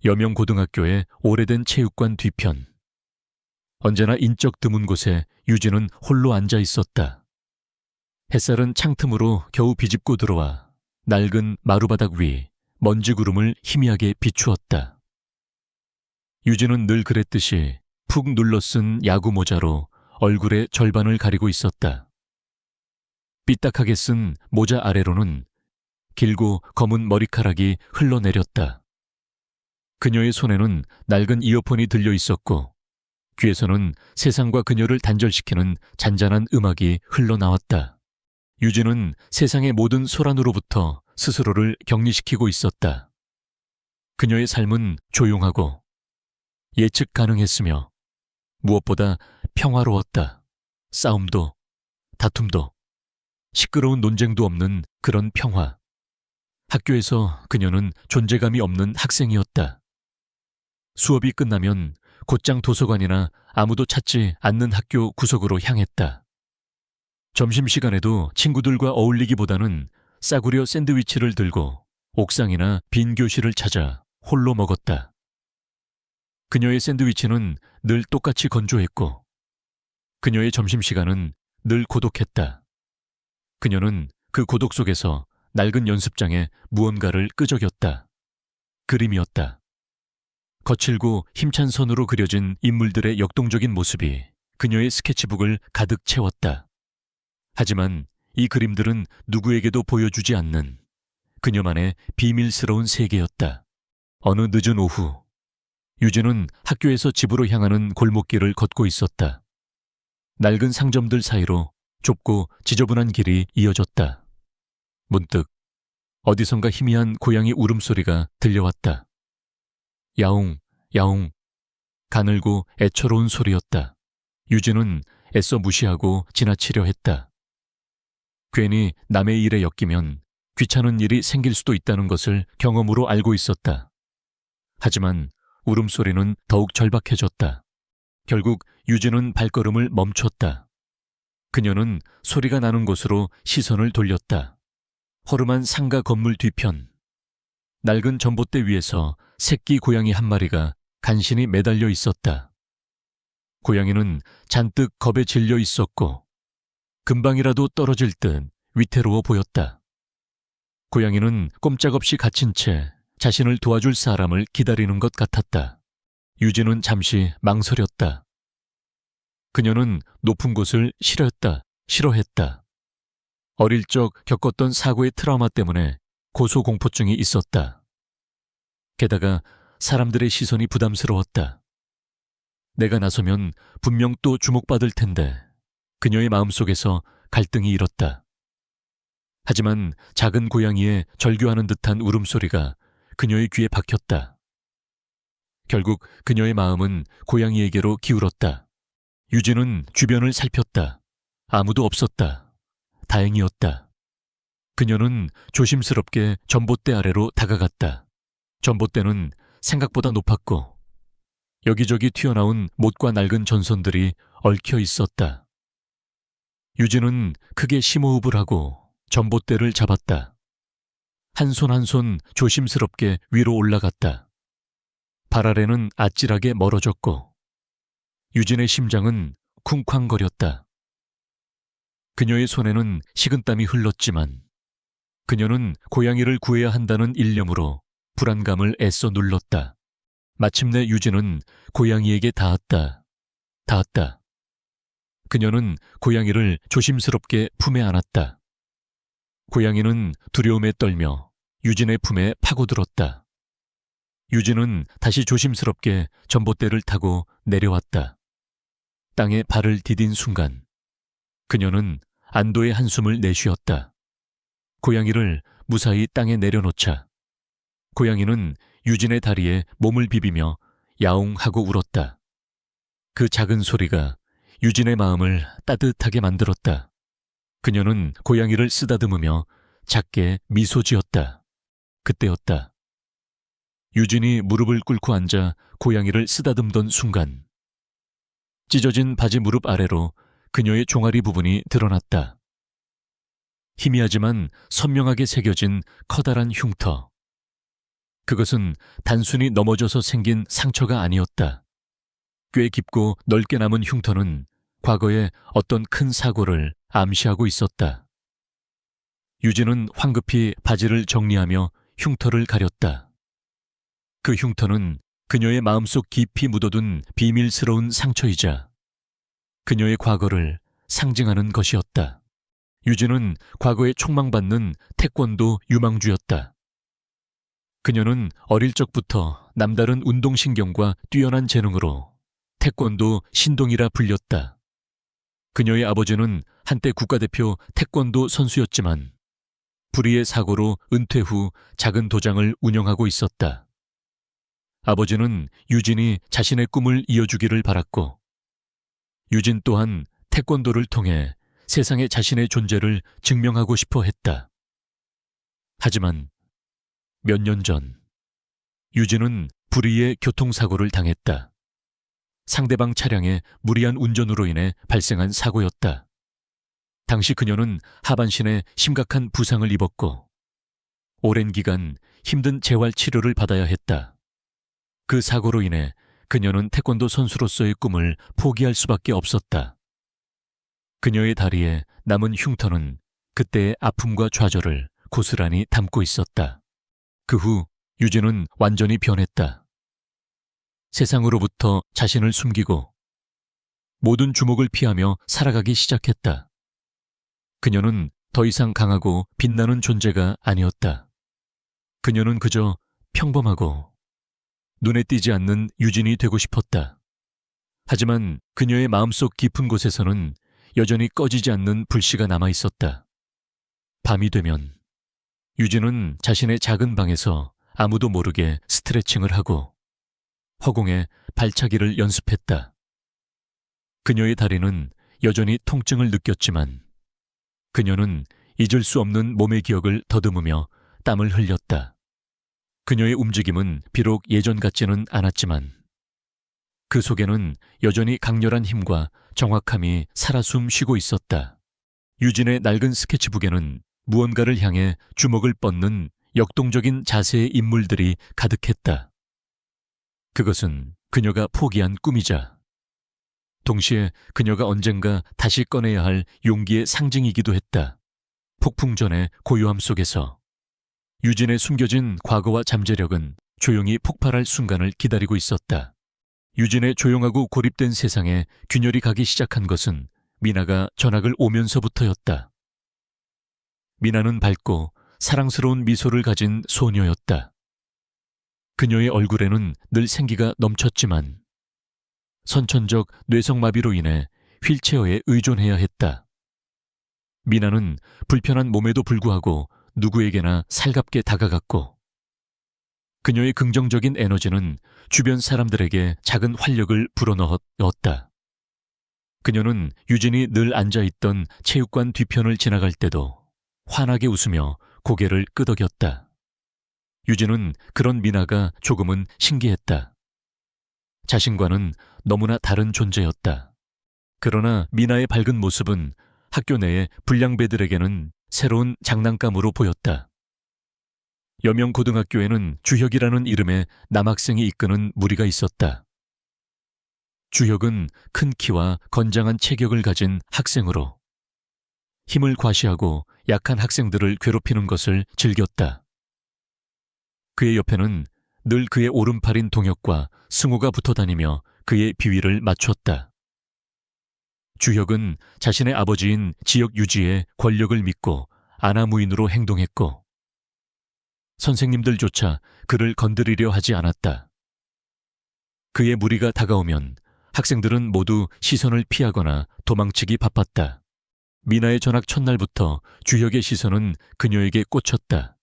여명고등학교의 오래된 체육관 뒤편. 언제나 인적 드문 곳에 유진은 홀로 앉아 있었다. 햇살은 창틈으로 겨우 비집고 들어와 낡은 마루바닥 위 먼지 구름을 희미하게 비추었다. 유진은 늘 그랬듯이 푹 눌러쓴 야구 모자로 얼굴의 절반을 가리고 있었다. 삐딱하게 쓴 모자 아래로는 길고 검은 머리카락이 흘러내렸다. 그녀의 손에는 낡은 이어폰이 들려 있었고 귀에서는 세상과 그녀를 단절시키는 잔잔한 음악이 흘러나왔다. 유진은 세상의 모든 소란으로부터 스스로를 격리시키고 있었다. 그녀의 삶은 조용하고 예측 가능했으며 무엇보다 평화로웠다. 싸움도 다툼도 시끄러운 논쟁도 없는 그런 평화. 학교에서 그녀는 존재감이 없는 학생이었다. 수업이 끝나면 곧장 도서관이나 아무도 찾지 않는 학교 구석으로 향했다. 점심시간에도 친구들과 어울리기보다는 싸구려 샌드위치를 들고 옥상이나 빈 교실을 찾아 홀로 먹었다. 그녀의 샌드위치는 늘 똑같이 건조했고 그녀의 점심시간은 늘 고독했다. 그녀는 그 고독 속에서 낡은 연습장에 무언가를 끄적였다. 그림이었다. 거칠고 힘찬 선으로 그려진 인물들의 역동적인 모습이 그녀의 스케치북을 가득 채웠다. 하지만 이 그림들은 누구에게도 보여주지 않는 그녀만의 비밀스러운 세계였다. 어느 늦은 오후, 유진은 학교에서 집으로 향하는 골목길을 걷고 있었다. 낡은 상점들 사이로 좁고 지저분한 길이 이어졌다. 문득 어디선가 희미한 고양이 울음소리가 들려왔다. 야옹, 야옹. 가늘고 애처로운 소리였다. 유진은 애써 무시하고 지나치려 했다. 괜히 남의 일에 엮이면 귀찮은 일이 생길 수도 있다는 것을 경험으로 알고 있었다. 하지만 울음소리는 더욱 절박해졌다. 결국 유진은 발걸음을 멈췄다. 그녀는 소리가 나는 곳으로 시선을 돌렸다. 허름한 상가 건물 뒤편. 낡은 전봇대 위에서 새끼 고양이 한 마리가 간신히 매달려 있었다. 고양이는 잔뜩 겁에 질려 있었고 금방이라도 떨어질 듯 위태로워 보였다. 고양이는 꼼짝없이 갇힌 채 자신을 도와줄 사람을 기다리는 것 같았다. 유진은 잠시 망설였다. 그녀는 높은 곳을 싫어했다. 어릴 적 겪었던 사고의 트라우마 때문에 고소공포증이 있었다. 게다가 사람들의 시선이 부담스러웠다. 내가 나서면 분명 또 주목받을 텐데 그녀의 마음속에서 갈등이 일었다. 하지만 작은 고양이의 절규하는 듯한 울음소리가 그녀의 귀에 박혔다. 결국 그녀의 마음은 고양이에게로 기울었다. 유진은 주변을 살폈다. 아무도 없었다. 다행이었다. 그녀는 조심스럽게 전봇대 아래로 다가갔다. 전봇대는 생각보다 높았고 여기저기 튀어나온 못과 낡은 전선들이 얽혀 있었다. 유진은 크게 심호흡을 하고 전봇대를 잡았다. 한 손 한 손 조심스럽게 위로 올라갔다. 발 아래는 아찔하게 멀어졌고 유진의 심장은 쿵쾅거렸다. 그녀의 손에는 식은땀이 흘렀지만 그녀는 고양이를 구해야 한다는 일념으로 불안감을 애써 눌렀다. 마침내 유진은 고양이에게 닿았다. 그녀는 고양이를 조심스럽게 품에 안았다. 고양이는 두려움에 떨며 유진의 품에 파고들었다. 유진은 다시 조심스럽게 전봇대를 타고 내려왔다. 땅에 발을 디딘 순간 그녀는 안도의 한숨을 내쉬었다. 고양이를 무사히 땅에 내려놓자 고양이는 유진의 다리에 몸을 비비며 야옹하고 울었다. 그 작은 소리가 유진의 마음을 따뜻하게 만들었다. 그녀는 고양이를 쓰다듬으며 작게 미소 지었다. 그때였다. 유진이 무릎을 꿇고 앉아 고양이를 쓰다듬던 순간 찢어진 바지 무릎 아래로 그녀의 종아리 부분이 드러났다. 희미하지만 선명하게 새겨진 커다란 흉터. 그것은 단순히 넘어져서 생긴 상처가 아니었다. 꽤 깊고 넓게 남은 흉터는 과거에 어떤 큰 사고를 암시하고 있었다. 유진은 황급히 바지를 정리하며 흉터를 가렸다. 그 흉터는 그녀의 마음속 깊이 묻어둔 비밀스러운 상처이자 그녀의 과거를 상징하는 것이었다. 유진은 과거에 촉망받는 태권도 유망주였다. 그녀는 어릴 적부터 남다른 운동신경과 뛰어난 재능으로 태권도 신동이라 불렸다. 그녀의 아버지는 한때 국가대표 태권도 선수였지만 불의의 사고로 은퇴 후 작은 도장을 운영하고 있었다. 아버지는 유진이 자신의 꿈을 이어주기를 바랐고 유진 또한 태권도를 통해 세상에 자신의 존재를 증명하고 싶어 했다. 하지만 몇 년 전 유진은 불의의 교통사고를 당했다. 상대방 차량의 무리한 운전으로 인해 발생한 사고였다. 당시 그녀는 하반신에 심각한 부상을 입었고 오랜 기간 힘든 재활 치료를 받아야 했다. 그 사고로 인해 그녀는 태권도 선수로서의 꿈을 포기할 수밖에 없었다. 그녀의 다리에 남은 흉터는 그때의 아픔과 좌절을 고스란히 담고 있었다. 그 후 유진은 완전히 변했다. 세상으로부터 자신을 숨기고 모든 주목을 피하며 살아가기 시작했다. 그녀는 더 이상 강하고 빛나는 존재가 아니었다. 그녀는 그저 평범하고 눈에 띄지 않는 유진이 되고 싶었다. 하지만 그녀의 마음속 깊은 곳에서는 여전히 꺼지지 않는 불씨가 남아 있었다. 밤이 되면 유진은 자신의 작은 방에서 아무도 모르게 스트레칭을 하고 허공에 발차기를 연습했다. 그녀의 다리는 여전히 통증을 느꼈지만 그녀는 잊을 수 없는 몸의 기억을 더듬으며 땀을 흘렸다. 그녀의 움직임은 비록 예전 같지는 않았지만 그 속에는 여전히 강렬한 힘과 정확함이 살아 숨쉬고 있었다. 유진의 낡은 스케치북에는 무언가를 향해 주먹을 뻗는 역동적인 자세의 인물들이 가득했다. 그것은 그녀가 포기한 꿈이자 동시에 그녀가 언젠가 다시 꺼내야 할 용기의 상징이기도 했다. 폭풍 전의 고요함 속에서 유진의 숨겨진 과거와 잠재력은 조용히 폭발할 순간을 기다리고 있었다. 유진의 조용하고 고립된 세상에 균열이 가기 시작한 것은 미나가 전학을 오면서부터였다. 미나는 밝고 사랑스러운 미소를 가진 소녀였다. 그녀의 얼굴에는 늘 생기가 넘쳤지만 선천적 뇌성마비로 인해 휠체어에 의존해야 했다. 미나는 불편한 몸에도 불구하고 누구에게나 살갑게 다가갔고 그녀의 긍정적인 에너지는 주변 사람들에게 작은 활력을 불어넣었다. 그녀는 유진이 늘 앉아있던 체육관 뒤편을 지나갈 때도 환하게 웃으며 고개를 끄덕였다. 유진은 그런 미나가 조금은 신기했다. 자신과는 너무나 다른 존재였다. 그러나 미나의 밝은 모습은 학교 내의 불량배들에게는 새로운 장난감으로 보였다. 여명고등학교에는 주혁이라는 이름의 남학생이 이끄는 무리가 있었다. 주혁은 큰 키와 건장한 체격을 가진 학생으로 힘을 과시하고 약한 학생들을 괴롭히는 것을 즐겼다. 그의 옆에는 늘 그의 오른팔인 동혁과 승우가 붙어다니며 그의 비위를 맞췄다. 주혁은 자신의 아버지인 지역 유지의 권력을 믿고 아나무인으로 행동했고 선생님들조차 그를 건드리려 하지 않았다. 그의 무리가 다가오면 학생들은 모두 시선을 피하거나 도망치기 바빴다. 미나의 전학 첫날부터 주혁의 시선은 그녀에게 꽂혔다.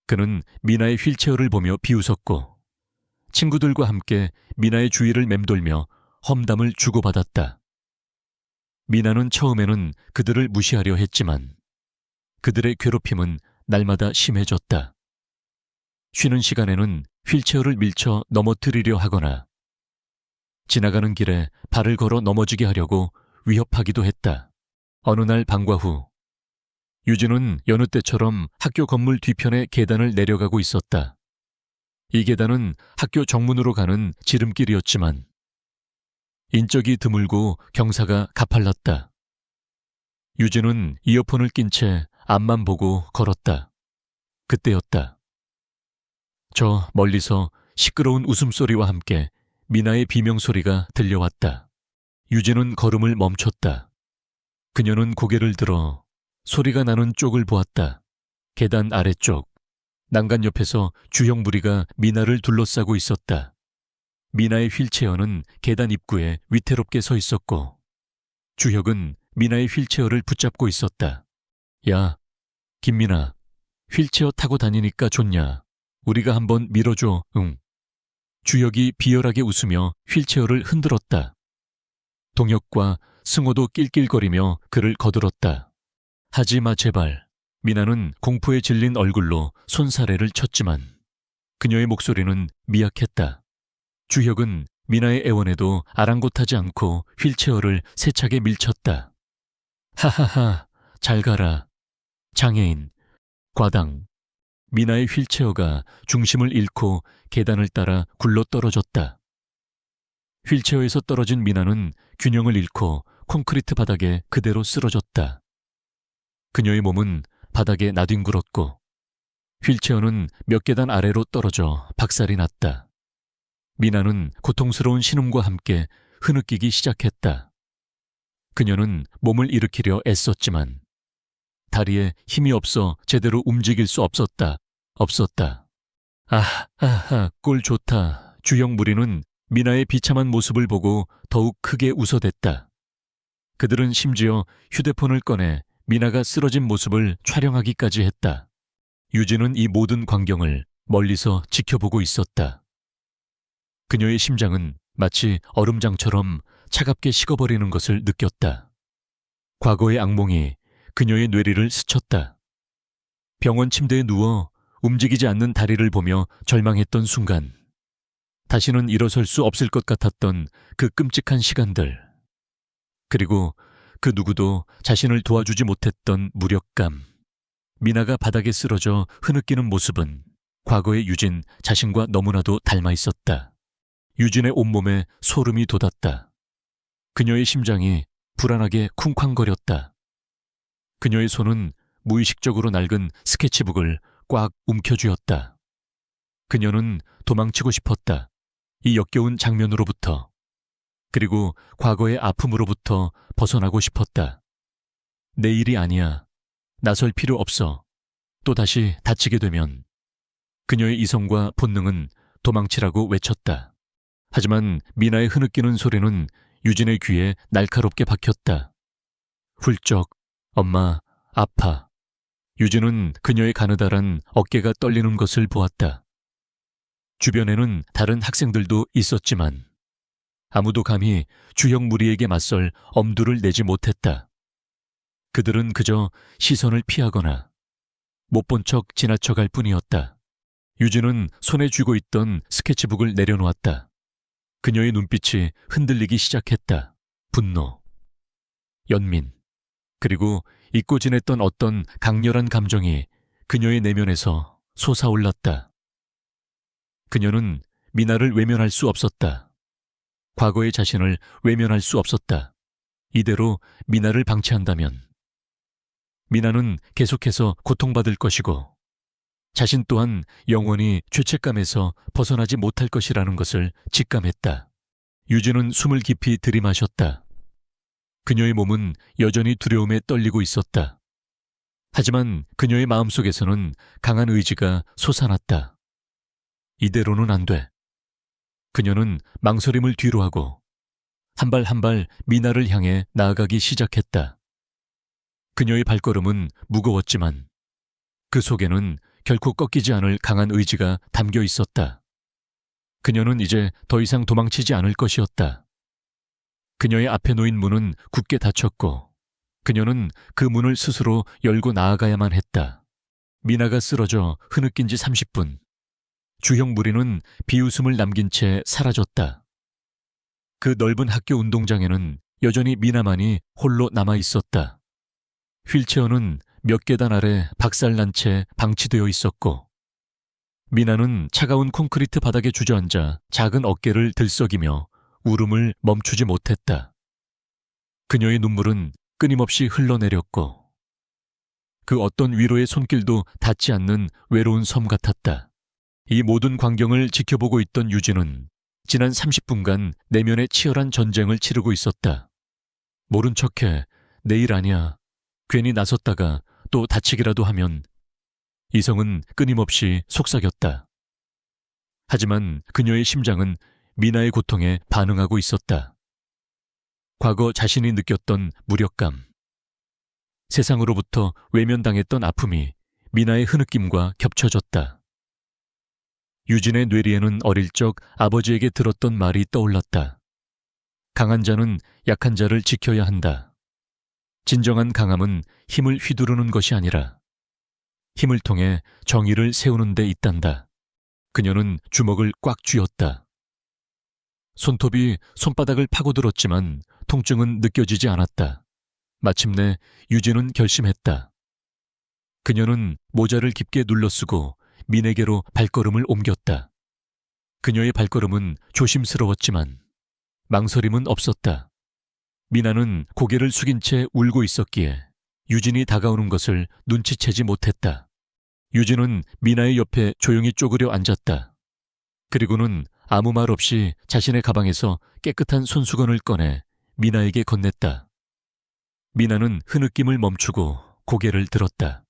그는 미나의 휠체어를 보며 비웃었고 친구들과 함께 미나의 주위를 맴돌며 험담을 주고받았다. 미나는 처음에는 그들을 무시하려 했지만 그들의 괴롭힘은 날마다 심해졌다. 쉬는 시간에는 휠체어를 밀쳐 넘어뜨리려 하거나 지나가는 길에 발을 걸어 넘어지게 하려고 위협하기도 했다. 어느 날 방과 후 유진은 여느 때처럼 학교 건물 뒤편의 계단을 내려가고 있었다. 이 계단은 학교 정문으로 가는 지름길이었지만 인적이 드물고 경사가 가팔랐다. 유진은 이어폰을 낀 채 앞만 보고 걸었다. 그때였다. 저 멀리서 시끄러운 웃음소리와 함께 미나의 비명소리가 들려왔다. 유진은 걸음을 멈췄다. 그녀는 고개를 들어 소리가 나는 쪽을 보았다. 계단 아래쪽. 난간 옆에서 주형 무리가 미나를 둘러싸고 있었다. 미나의 휠체어는 계단 입구에 위태롭게 서 있었고 주혁은 미나의 휠체어를 붙잡고 있었다. 야, 김미나, 휠체어 타고 다니니까 좋냐? 우리가 한번 밀어줘, 응. 주혁이 비열하게 웃으며 휠체어를 흔들었다. 동혁과 승호도 낄낄거리며 그를 거들었다. 하지마 제발. 미나는 공포에 질린 얼굴로 손사래를 쳤지만 그녀의 목소리는 미약했다. 주혁은 미나의 애원에도 아랑곳하지 않고 휠체어를 세차게 밀쳤다. 하하하, 잘 가라. 장애인, 과당. 미나의 휠체어가 중심을 잃고 계단을 따라 굴러 떨어졌다. 휠체어에서 떨어진 미나는 균형을 잃고 콘크리트 바닥에 그대로 쓰러졌다. 그녀의 몸은 바닥에 나뒹굴었고 휠체어는 몇 계단 아래로 떨어져 박살이 났다. 미나는 고통스러운 신음과 함께 흐느끼기 시작했다. 그녀는 몸을 일으키려 애썼지만 다리에 힘이 없어 제대로 움직일 수 없었다. 아하, 꼴 좋다. 주형 무리는 미나의 비참한 모습을 보고 더욱 크게 웃어댔다. 그들은 심지어 휴대폰을 꺼내 미나가 쓰러진 모습을 촬영하기까지 했다. 유진은 이 모든 광경을 멀리서 지켜보고 있었다. 그녀의 심장은 마치 얼음장처럼 차갑게 식어버리는 것을 느꼈다. 과거의 악몽이 그녀의 뇌리를 스쳤다. 병원 침대에 누워 움직이지 않는 다리를 보며 절망했던 순간, 다시는 일어설 수 없을 것 같았던 그 끔찍한 시간들, 그리고 그 누구도 자신을 도와주지 못했던 무력감. 미나가 바닥에 쓰러져 흐느끼는 모습은 과거의 유진 자신과 너무나도 닮아 있었다. 유진의 온몸에 소름이 돋았다. 그녀의 심장이 불안하게 쿵쾅거렸다. 그녀의 손은 무의식적으로 낡은 스케치북을 꽉 움켜쥐었다. 그녀는 도망치고 싶었다. 이 역겨운 장면으로부터, 그리고 과거의 아픔으로부터 벗어나고 싶었다. 내 일이 아니야. 나설 필요 없어. 또다시 다치게 되면. 그녀의 이성과 본능은 도망치라고 외쳤다. 하지만 미나의 흐느끼는 소리는 유진의 귀에 날카롭게 박혔다. 훌쩍, 엄마, 아파. 유진은 그녀의 가느다란 어깨가 떨리는 것을 보았다. 주변에는 다른 학생들도 있었지만 아무도 감히 주형 무리에게 맞설 엄두를 내지 못했다. 그들은 그저 시선을 피하거나 못 본 척 지나쳐갈 뿐이었다. 유진은 손에 쥐고 있던 스케치북을 내려놓았다. 그녀의 눈빛이 흔들리기 시작했다. 분노, 연민, 그리고 잊고 지냈던 어떤 강렬한 감정이 그녀의 내면에서 솟아올랐다. 그녀는 미나를 외면할 수 없었다. 과거의 자신을 외면할 수 없었다. 이대로 미나를 방치한다면 미나는 계속해서 고통받을 것이고 자신 또한 영원히 죄책감에서 벗어나지 못할 것이라는 것을 직감했다. 유진은 숨을 깊이 들이마셨다. 그녀의 몸은 여전히 두려움에 떨리고 있었다. 하지만 그녀의 마음속에서는 강한 의지가 솟아났다. 이대로는 안 돼. 그녀는 망설임을 뒤로하고 한 발 한 발 미나를 향해 나아가기 시작했다. 그녀의 발걸음은 무거웠지만 그 속에는 결코 꺾이지 않을 강한 의지가 담겨 있었다. 그녀는 이제 더 이상 도망치지 않을 것이었다. 그녀의 앞에 놓인 문은 굳게 닫혔고 그녀는 그 문을 스스로 열고 나아가야만 했다. 미나가 쓰러져 흐느낀 지 30분. 주형 무리는 비웃음을 남긴 채 사라졌다. 그 넓은 학교 운동장에는 여전히 미나만이 홀로 남아 있었다. 휠체어는 몇 계단 아래 박살난 채 방치되어 있었고 미나는 차가운 콘크리트 바닥에 주저앉아 작은 어깨를 들썩이며 울음을 멈추지 못했다. 그녀의 눈물은 끊임없이 흘러내렸고 그 어떤 위로의 손길도 닿지 않는 외로운 섬 같았다. 이 모든 광경을 지켜보고 있던 유진은 지난 30분간 내면의 치열한 전쟁을 치르고 있었다. 모른 척해 내일 아니야. 괜히 나섰다가 또 다치기라도 하면. 이성은 끊임없이 속삭였다. 하지만 그녀의 심장은 미나의 고통에 반응하고 있었다. 과거 자신이 느꼈던 무력감, 세상으로부터 외면당했던 아픔이 미나의 흐느낌과 겹쳐졌다. 유진의 뇌리에는 어릴 적 아버지에게 들었던 말이 떠올랐다. 강한 자는 약한 자를 지켜야 한다. 진정한 강함은 힘을 휘두르는 것이 아니라 힘을 통해 정의를 세우는 데 있단다. 그녀는 주먹을 꽉 쥐었다. 손톱이 손바닥을 파고들었지만 통증은 느껴지지 않았다. 마침내 유진은 결심했다. 그녀는 모자를 깊게 눌러쓰고 민에게로 발걸음을 옮겼다. 그녀의 발걸음은 조심스러웠지만 망설임은 없었다. 미나는 고개를 숙인 채 울고 있었기에 유진이 다가오는 것을 눈치채지 못했다. 유진은 미나의 옆에 조용히 쪼그려 앉았다. 그리고는 아무 말 없이 자신의 가방에서 깨끗한 손수건을 꺼내 미나에게 건넸다. 미나는 흐느낌을 멈추고 고개를 들었다.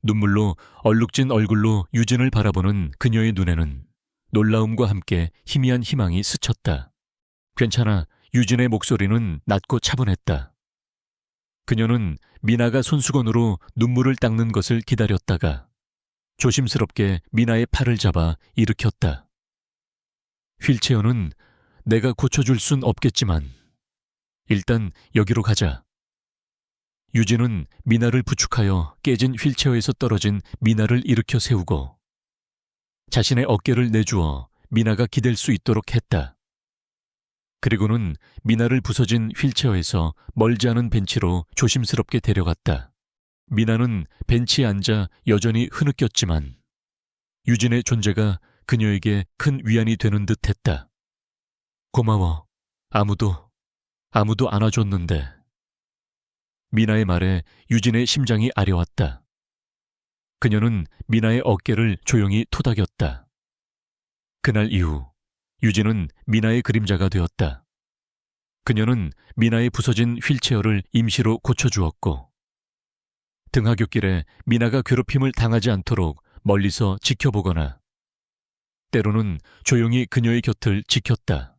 눈물로 얼룩진 얼굴로 유진을 바라보는 그녀의 눈에는 놀라움과 함께 희미한 희망이 스쳤다. 괜찮아. 유진의 목소리는 낮고 차분했다. 그녀는 미나가 손수건으로 눈물을 닦는 것을 기다렸다가 조심스럽게 미나의 팔을 잡아 일으켰다. 휠체어는 내가 고쳐줄 순 없겠지만 일단 여기로 가자. 유진은 미나를 부축하여 깨진 휠체어에서 떨어진 미나를 일으켜 세우고 자신의 어깨를 내주어 미나가 기댈 수 있도록 했다. 그리고는 미나를 부서진 휠체어에서 멀지 않은 벤치로 조심스럽게 데려갔다. 미나는 벤치에 앉아 여전히 흐느꼈지만 유진의 존재가 그녀에게 큰 위안이 되는 듯 했다. 고마워. 아무도 안아줬는데. 미나의 말에 유진의 심장이 아려왔다. 그녀는 미나의 어깨를 조용히 토닥였다. 그날 이후 유진은 미나의 그림자가 되었다. 그녀는 미나의 부서진 휠체어를 임시로 고쳐주었고 등하굣길에 미나가 괴롭힘을 당하지 않도록 멀리서 지켜보거나 때로는 조용히 그녀의 곁을 지켰다.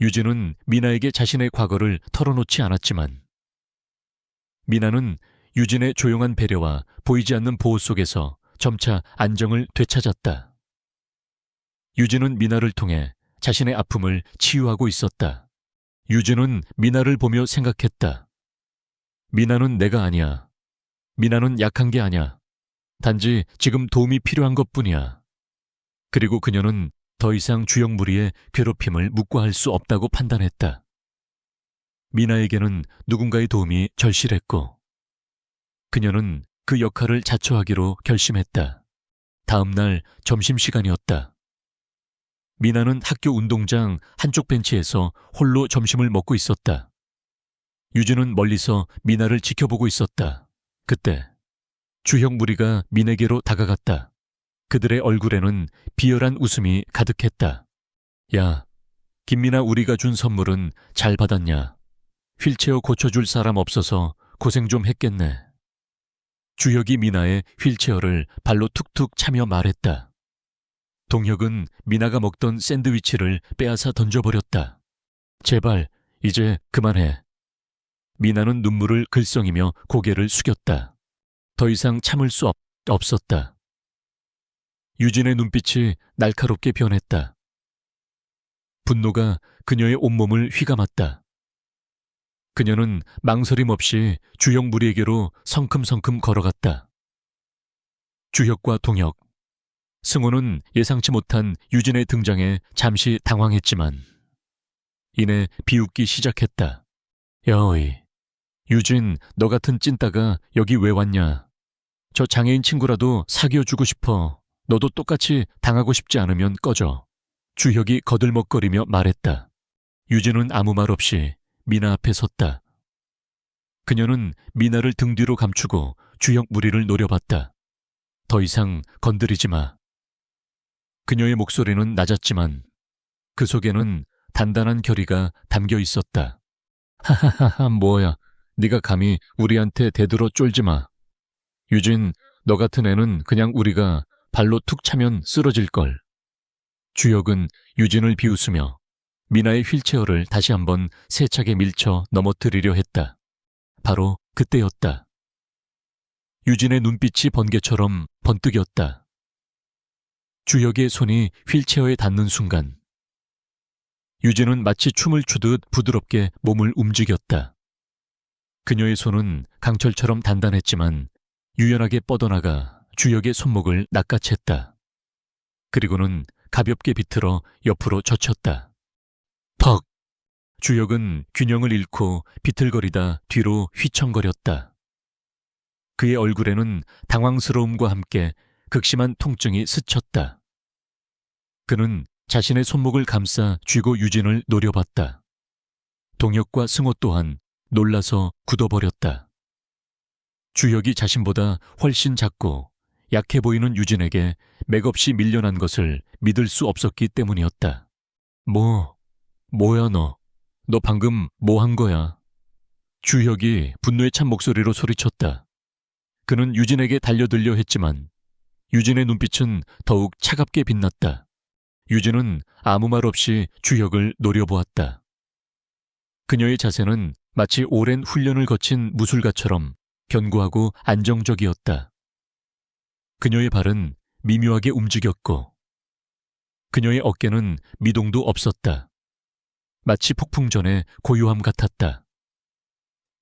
유진은 미나에게 자신의 과거를 털어놓지 않았지만 미나는 유진의 조용한 배려와 보이지 않는 보호 속에서 점차 안정을 되찾았다. 유진은 미나를 통해 자신의 아픔을 치유하고 있었다. 유진은 미나를 보며 생각했다. 미나는 내가 아니야. 미나는 약한 게 아니야. 단지 지금 도움이 필요한 것뿐이야. 그리고 그녀는 더 이상 주영무리의 괴롭힘을 묵과할 수 없다고 판단했다. 미나에게는 누군가의 도움이 절실했고 그녀는 그 역할을 자처하기로 결심했다. 다음 날 점심시간이었다. 미나는 학교 운동장 한쪽 벤치에서 홀로 점심을 먹고 있었다. 유진은 멀리서 미나를 지켜보고 있었다. 그때 주형 무리가 민에게로 다가갔다. 그들의 얼굴에는 비열한 웃음이 가득했다. 야, 김미나 우리가 준 선물은 잘 받았냐? 휠체어 고쳐줄 사람 없어서 고생 좀 했겠네. 주혁이 미나의 휠체어를 발로 툭툭 차며 말했다. 동혁은 미나가 먹던 샌드위치를 빼앗아 던져버렸다. 제발 이제 그만해. 미나는 눈물을 글썽이며 고개를 숙였다. 더 이상 참을 수 없었다. 유진의 눈빛이 날카롭게 변했다. 분노가 그녀의 온몸을 휘감았다. 그녀는 망설임 없이 주혁 무리에게로 성큼성큼 걸어갔다. 주혁과 동혁, 승호는 예상치 못한 유진의 등장에 잠시 당황했지만 이내 비웃기 시작했다. 야어이, 유진, 너 같은 찐따가 여기 왜 왔냐? 저 장애인 친구라도 사귀어주고 싶어. 너도 똑같이 당하고 싶지 않으면 꺼져. 주혁이 거들먹거리며 말했다. 유진은 아무 말 없이 미나 앞에 섰다. 그녀는 미나를 등 뒤로 감추고 주혁 무리를 노려봤다. 더 이상 건드리지 마. 그녀의 목소리는 낮았지만 그 속에는 단단한 결의가 담겨 있었다. 하하하하, 뭐야. 네가 감히 우리한테 대들어 쫄지 마. 유진, 너 같은 애는 그냥 우리가 발로 툭 차면 쓰러질걸. 주혁은 유진을 비웃으며 미나의 휠체어를 다시 한번 세차게 밀쳐 넘어뜨리려 했다. 바로 그때였다. 유진의 눈빛이 번개처럼 번뜩였다. 주혁의 손이 휠체어에 닿는 순간 유진은 마치 춤을 추듯 부드럽게 몸을 움직였다. 그녀의 손은 강철처럼 단단했지만 유연하게 뻗어나가 주혁의 손목을 낚아챘다. 그리고는 가볍게 비틀어 옆으로 젖혔다. 퍽! 주혁은 균형을 잃고 비틀거리다 뒤로 휘청거렸다. 그의 얼굴에는 당황스러움과 함께 극심한 통증이 스쳤다. 그는 자신의 손목을 감싸 쥐고 유진을 노려봤다. 동혁과 승호 또한 놀라서 굳어버렸다. 주혁이 자신보다 훨씬 작고 약해 보이는 유진에게 맥없이 밀려난 것을 믿을 수 없었기 때문이었다. 뭐야 너? 너 방금 뭐 한 거야? 주혁이 분노에 찬 목소리로 소리쳤다. 그는 유진에게 달려들려 했지만 유진의 눈빛은 더욱 차갑게 빛났다. 유진은 아무 말 없이 주혁을 노려보았다. 그녀의 자세는 마치 오랜 훈련을 거친 무술가처럼 견고하고 안정적이었다. 그녀의 발은 미묘하게 움직였고 그녀의 어깨는 미동도 없었다. 마치 폭풍 전의 고요함 같았다.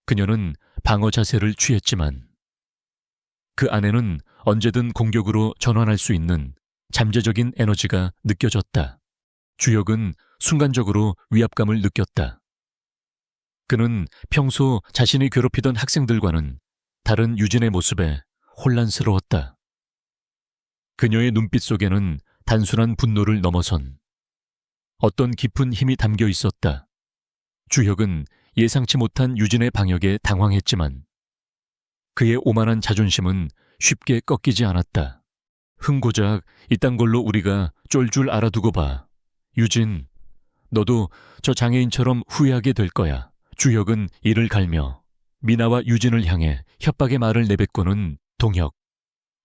그녀는 방어 자세를 취했지만 그 안에는 언제든 공격으로 전환할 수 있는 잠재적인 에너지가 느껴졌다. 주혁은 순간적으로 위압감을 느꼈다. 그는 평소 자신이 괴롭히던 학생들과는 다른 유진의 모습에 혼란스러웠다. 그녀의 눈빛 속에는 단순한 분노를 넘어선 어떤 깊은 힘이 담겨 있었다. 주혁은 예상치 못한 유진의 방역에 당황했지만 그의 오만한 자존심은 쉽게 꺾이지 않았다. 흥고작 이딴 걸로 우리가 쫄 줄 알아두고 봐. 유진, 너도 저 장애인처럼 후회하게 될 거야. 주혁은 이를 갈며 미나와 유진을 향해 협박의 말을 내뱉고는 동혁,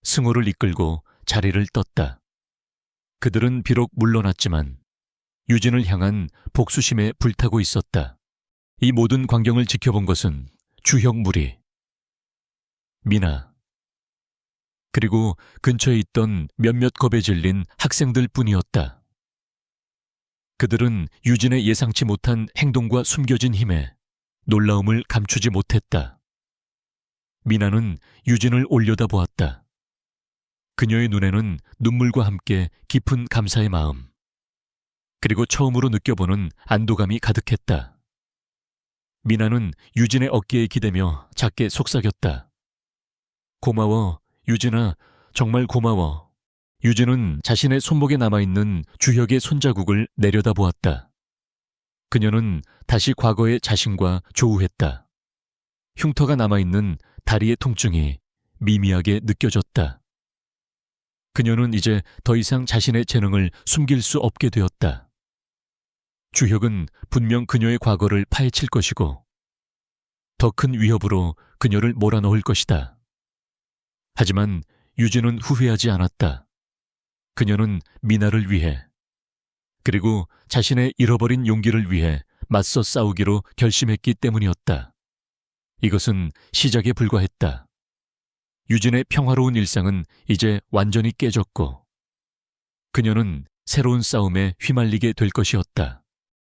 승호를 이끌고 자리를 떴다. 그들은 비록 물러났지만 유진을 향한 복수심에 불타고 있었다. 이 모든 광경을 지켜본 것은 주혁 무리, 미나, 그리고 근처에 있던 몇몇 겁에 질린 학생들 뿐이었다. 그들은 유진의 예상치 못한 행동과 숨겨진 힘에 놀라움을 감추지 못했다. 미나는 유진을 올려다보았다. 그녀의 눈에는 눈물과 함께 깊은 감사의 마음, 그리고 처음으로 느껴보는 안도감이 가득했다. 미나는 유진의 어깨에 기대며 작게 속삭였다. 고마워, 유진아, 정말 고마워. 유진은 자신의 손목에 남아있는 주혁의 손자국을 내려다보았다. 그녀는 다시 과거의 자신과 조우했다. 흉터가 남아있는 다리의 통증이 미미하게 느껴졌다. 그녀는 이제 더 이상 자신의 재능을 숨길 수 없게 되었다. 주혁은 분명 그녀의 과거를 파헤칠 것이고 더 큰 위협으로 그녀를 몰아넣을 것이다. 하지만 유진은 후회하지 않았다. 그녀는 미나를 위해 그리고 자신의 잃어버린 용기를 위해 맞서 싸우기로 결심했기 때문이었다. 이것은 시작에 불과했다. 유진의 평화로운 일상은 이제 완전히 깨졌고 그녀는 새로운 싸움에 휘말리게 될 것이었다.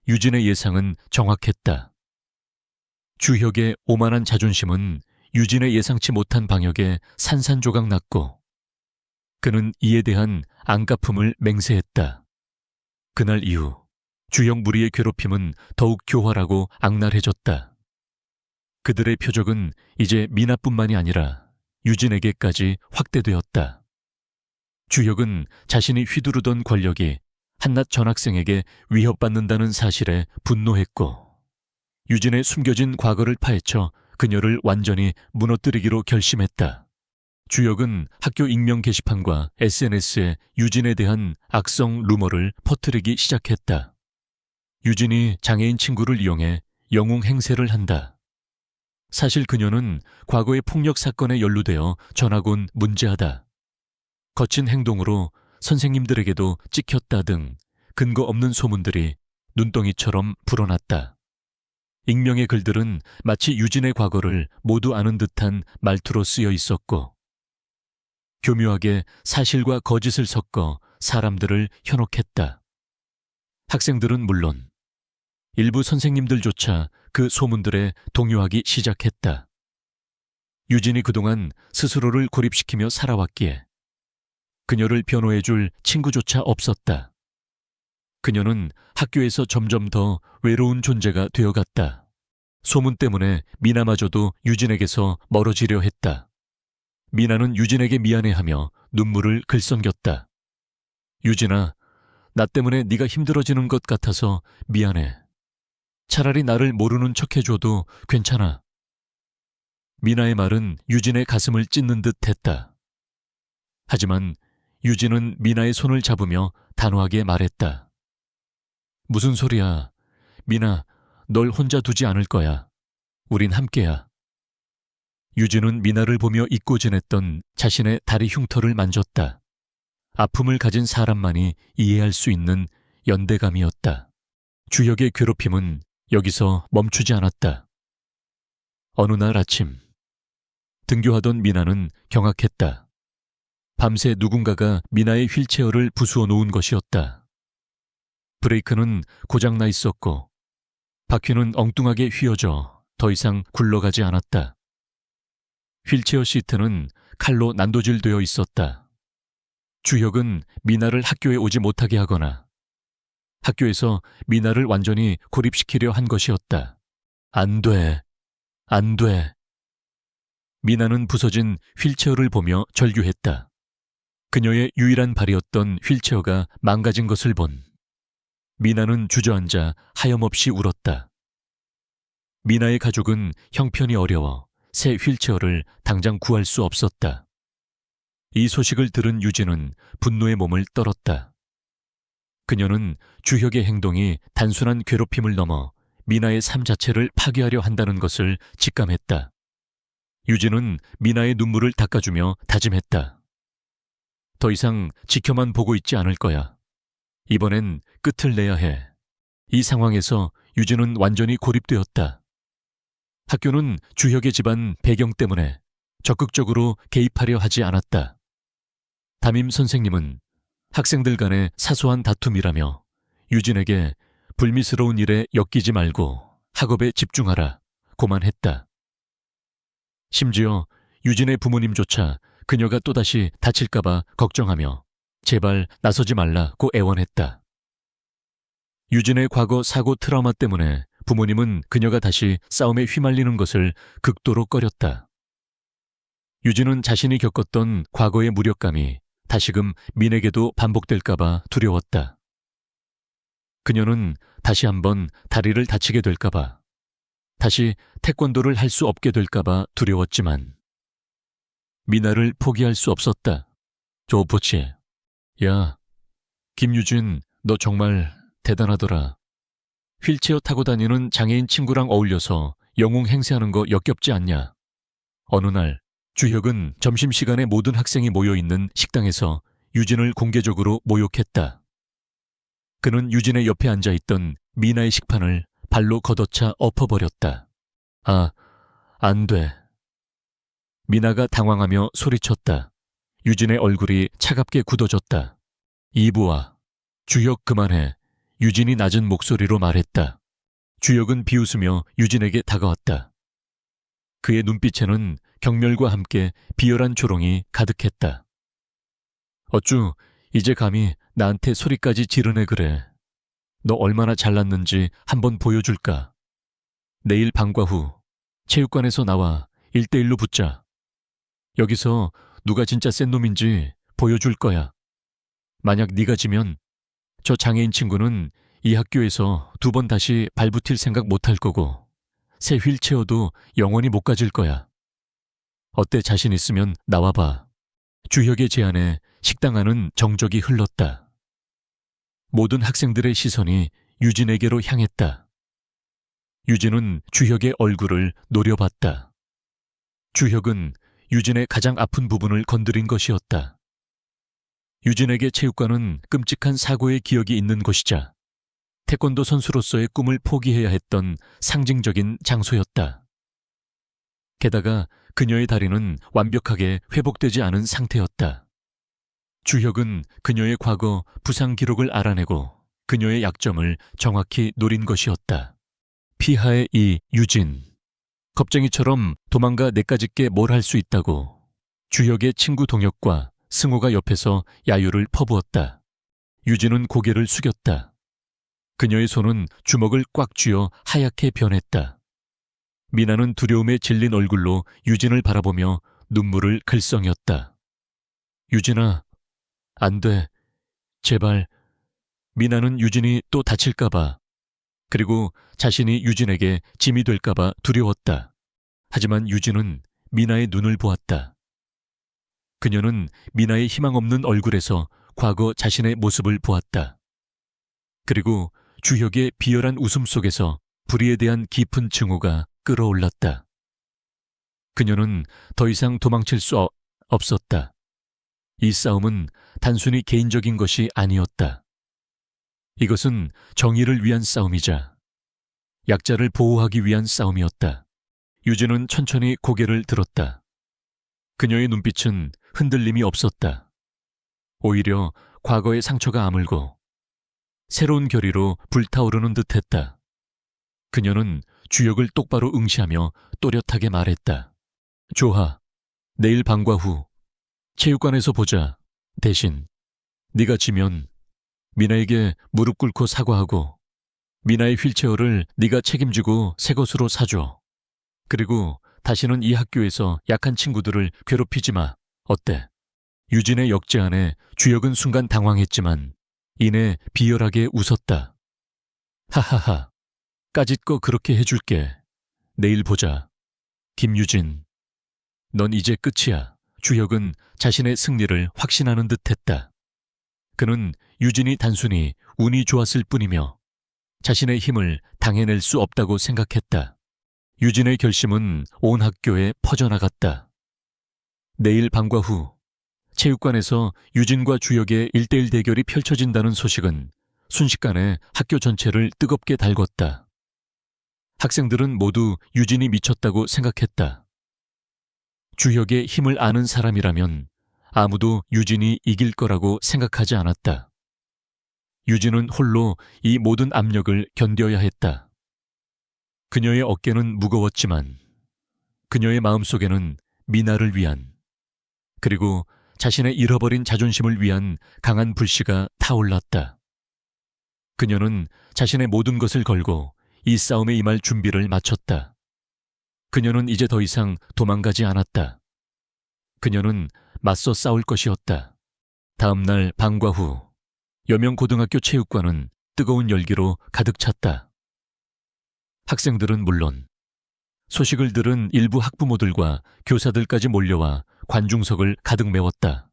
유진의 예상은 정확했다. 주혁의 오만한 자존심은 유진의 예상치 못한 방역에 산산조각 났고 그는 이에 대한 안갚음을 맹세했다. 그날 이후 주혁 무리의 괴롭힘은 더욱 교활하고 악랄해졌다. 그들의 표적은 이제 미나뿐만이 아니라 유진에게까지 확대되었다. 주혁은 자신이 휘두르던 권력이 한낱 전학생에게 위협받는다는 사실에 분노했고, 유진의 숨겨진 과거를 파헤쳐 그녀를 완전히 무너뜨리기로 결심했다. 주혁은 학교 익명 게시판과 SNS에 유진에 대한 악성 루머를 퍼뜨리기 시작했다. 유진이 장애인 친구를 이용해 영웅 행세를 한다. 사실 그녀는 과거의 폭력 사건에 연루되어 전학 온 문제하다. 거친 행동으로 선생님들에게도 찍혔다 등 근거 없는 소문들이 눈덩이처럼 불어났다. 익명의 글들은 마치 유진의 과거를 모두 아는 듯한 말투로 쓰여 있었고, 교묘하게 사실과 거짓을 섞어 사람들을 현혹했다. 학생들은 물론 일부 선생님들조차 그 소문들에 동요하기 시작했다. 유진이 그동안 스스로를 고립시키며 살아왔기에 그녀를 변호해줄 친구조차 없었다. 그녀는 학교에서 점점 더 외로운 존재가 되어갔다. 소문 때문에 미나마저도 유진에게서 멀어지려 했다. 미나는 유진에게 미안해하며 눈물을 글썽겼다. 유진아, 나 때문에 네가 힘들어지는 것 같아서 미안해. 차라리 나를 모르는 척 해줘도 괜찮아. 미나의 말은 유진의 가슴을 찢는 듯 했다. 하지만 유진은 미나의 손을 잡으며 단호하게 말했다. 무슨 소리야. 미나, 널 혼자 두지 않을 거야. 우린 함께야. 유진은 미나를 보며 잊고 지냈던 자신의 다리 흉터를 만졌다. 아픔을 가진 사람만이 이해할 수 있는 연대감이었다. 주혁의 괴롭힘은 여기서 멈추지 않았다. 어느 날 아침, 등교하던 미나는 경악했다. 밤새 누군가가 미나의 휠체어를 부수어 놓은 것이었다. 브레이크는 고장나 있었고 바퀴는 엉뚱하게 휘어져 더 이상 굴러가지 않았다. 휠체어 시트는 칼로 난도질되어 있었다. 주혁은 미나를 학교에 오지 못하게 하거나 학교에서 미나를 완전히 고립시키려 한 것이었다. 안 돼, 안 돼. 미나는 부서진 휠체어를 보며 절규했다. 그녀의 유일한 발이었던 휠체어가 망가진 것을 본 미나는 주저앉아 하염없이 울었다. 미나의 가족은 형편이 어려워 새 휠체어를 당장 구할 수 없었다. 이 소식을 들은 유진은 분노의 몸을 떨었다. 그녀는 주혁의 행동이 단순한 괴롭힘을 넘어 미나의 삶 자체를 파괴하려 한다는 것을 직감했다. 유진은 미나의 눈물을 닦아주며 다짐했다. 더 이상 지켜만 보고 있지 않을 거야. 이번엔 끝을 내야 해. 이 상황에서 유진은 완전히 고립되었다. 학교는 주혁의 집안 배경 때문에 적극적으로 개입하려 하지 않았다. 담임 선생님은 학생들 간의 사소한 다툼이라며 유진에게 불미스러운 일에 엮이지 말고 학업에 집중하라 고만 했다. 심지어 유진의 부모님조차 그녀가 또다시 다칠까봐 걱정하며 제발 나서지 말라고 애원했다. 유진의 과거 사고 트라우마 때문에 부모님은 그녀가 다시 싸움에 휘말리는 것을 극도로 꺼렸다. 유진은 자신이 겪었던 과거의 무력감이 다시금 민에게도 반복될까봐 두려웠다. 그녀는 다시 한번 다리를 다치게 될까봐, 다시 태권도를 할 수 없게 될까봐 두려웠지만 미나를 포기할 수 없었다. 조포치, 야, 김유진, 너 정말 대단하더라. 휠체어 타고 다니는 장애인 친구랑 어울려서 영웅 행세하는 거 역겹지 않냐. 어느 날 주혁은 점심시간에 모든 학생이 모여있는 식당에서 유진을 공개적으로 모욕했다. 그는 유진의 옆에 앉아있던 미나의 식판을 발로 걷어차 엎어버렸다. 아, 안 돼. 미나가 당황하며 소리쳤다. 유진의 얼굴이 차갑게 굳어졌다. 이부아, 주혁 그만해. 유진이 낮은 목소리로 말했다. 주혁은 비웃으며 유진에게 다가왔다. 그의 눈빛에는 경멸과 함께 비열한 조롱이 가득했다. 어쭈, 이제 감히 나한테 소리까지 지르네 그래. 너 얼마나 잘났는지 한번 보여줄까? 내일 방과 후 체육관에서 나와 1대1로 붙자. 여기서 누가 진짜 센 놈인지 보여줄 거야. 만약 네가 지면 저 장애인 친구는 이 학교에서 2번 다시 발붙일 생각 못 할 거고 새 휠체어도 영원히 못 가질 거야. 어때? 자신 있으면 나와봐. 주혁의 제안에 식당 안은 정적이 흘렀다. 모든 학생들의 시선이 유진에게로 향했다. 유진은 주혁의 얼굴을 노려봤다. 주혁은 유진의 가장 아픈 부분을 건드린 것이었다. 유진에게 체육관은 끔찍한 사고의 기억이 있는 곳이자 태권도 선수로서의 꿈을 포기해야 했던 상징적인 장소였다. 게다가 그녀의 다리는 완벽하게 회복되지 않은 상태였다. 주혁은 그녀의 과거 부상 기록을 알아내고 그녀의 약점을 정확히 노린 것이었다. 피하의 이 유진. 겁쟁이처럼 도망가 내까짓게 뭘 할 수 있다고 주혁의 친구 동혁과 승호가 옆에서 야유를 퍼부었다. 유진은 고개를 숙였다. 그녀의 손은 주먹을 꽉 쥐어 하얗게 변했다. 미나는 두려움에 질린 얼굴로 유진을 바라보며 눈물을 글썽였다. 유진아, 안 돼. 제발. 미나는 유진이 또 다칠까봐, 그리고 자신이 유진에게 짐이 될까봐 두려웠다. 하지만 유진은 미나의 눈을 보았다. 그녀는 미나의 희망 없는 얼굴에서 과거 자신의 모습을 보았다. 그리고 주혁의 비열한 웃음 속에서 불의에 대한 깊은 증오가 끌어올랐다. 그녀는 더 이상 도망칠 수 없었다. 이 싸움은 단순히 개인적인 것이 아니었다. 이것은 정의를 위한 싸움이자 약자를 보호하기 위한 싸움이었다. 유진은 천천히 고개를 들었다. 그녀의 눈빛은 흔들림이 없었다. 오히려 과거의 상처가 아물고 새로운 결의로 불타오르는 듯했다. 그녀는 주혁을 똑바로 응시하며 또렷하게 말했다. 좋아. 내일 방과 후 체육관에서 보자. 대신 네가 지면 미나에게 무릎 꿇고 사과하고 미나의 휠체어를 네가 책임지고 새 것으로 사줘. 그리고 다시는 이 학교에서 약한 친구들을 괴롭히지 마. 어때? 유진의 역제안에 주혁은 순간 당황했지만 이내 비열하게 웃었다. 하하하. 까짓 거 그렇게 해줄게. 내일 보자. 김유진. 넌 이제 끝이야. 주혁은 자신의 승리를 확신하는 듯했다. 그는 유진이 단순히 운이 좋았을 뿐이며 자신의 힘을 당해낼 수 없다고 생각했다. 유진의 결심은 온 학교에 퍼져나갔다. 내일 방과 후 체육관에서 유진과 주혁의 1대1 대결이 펼쳐진다는 소식은 순식간에 학교 전체를 뜨겁게 달궜다. 학생들은 모두 유진이 미쳤다고 생각했다. 주혁의 힘을 아는 사람이라면 아무도 유진이 이길 거라고 생각하지 않았다. 유진은 홀로 이 모든 압력을 견뎌야 했다. 그녀의 어깨는 무거웠지만 그녀의 마음속에는 미나를 위한, 그리고 자신의 잃어버린 자존심을 위한 강한 불씨가 타올랐다. 그녀는 자신의 모든 것을 걸고 이 싸움에 임할 준비를 마쳤다. 그녀는 이제 더 이상 도망가지 않았다. 그녀는 맞서 싸울 것이었다. 다음 날 방과 후 여명고등학교 체육관은 뜨거운 열기로 가득 찼다. 학생들은 물론 소식을 들은 일부 학부모들과 교사들까지 몰려와 관중석을 가득 메웠다.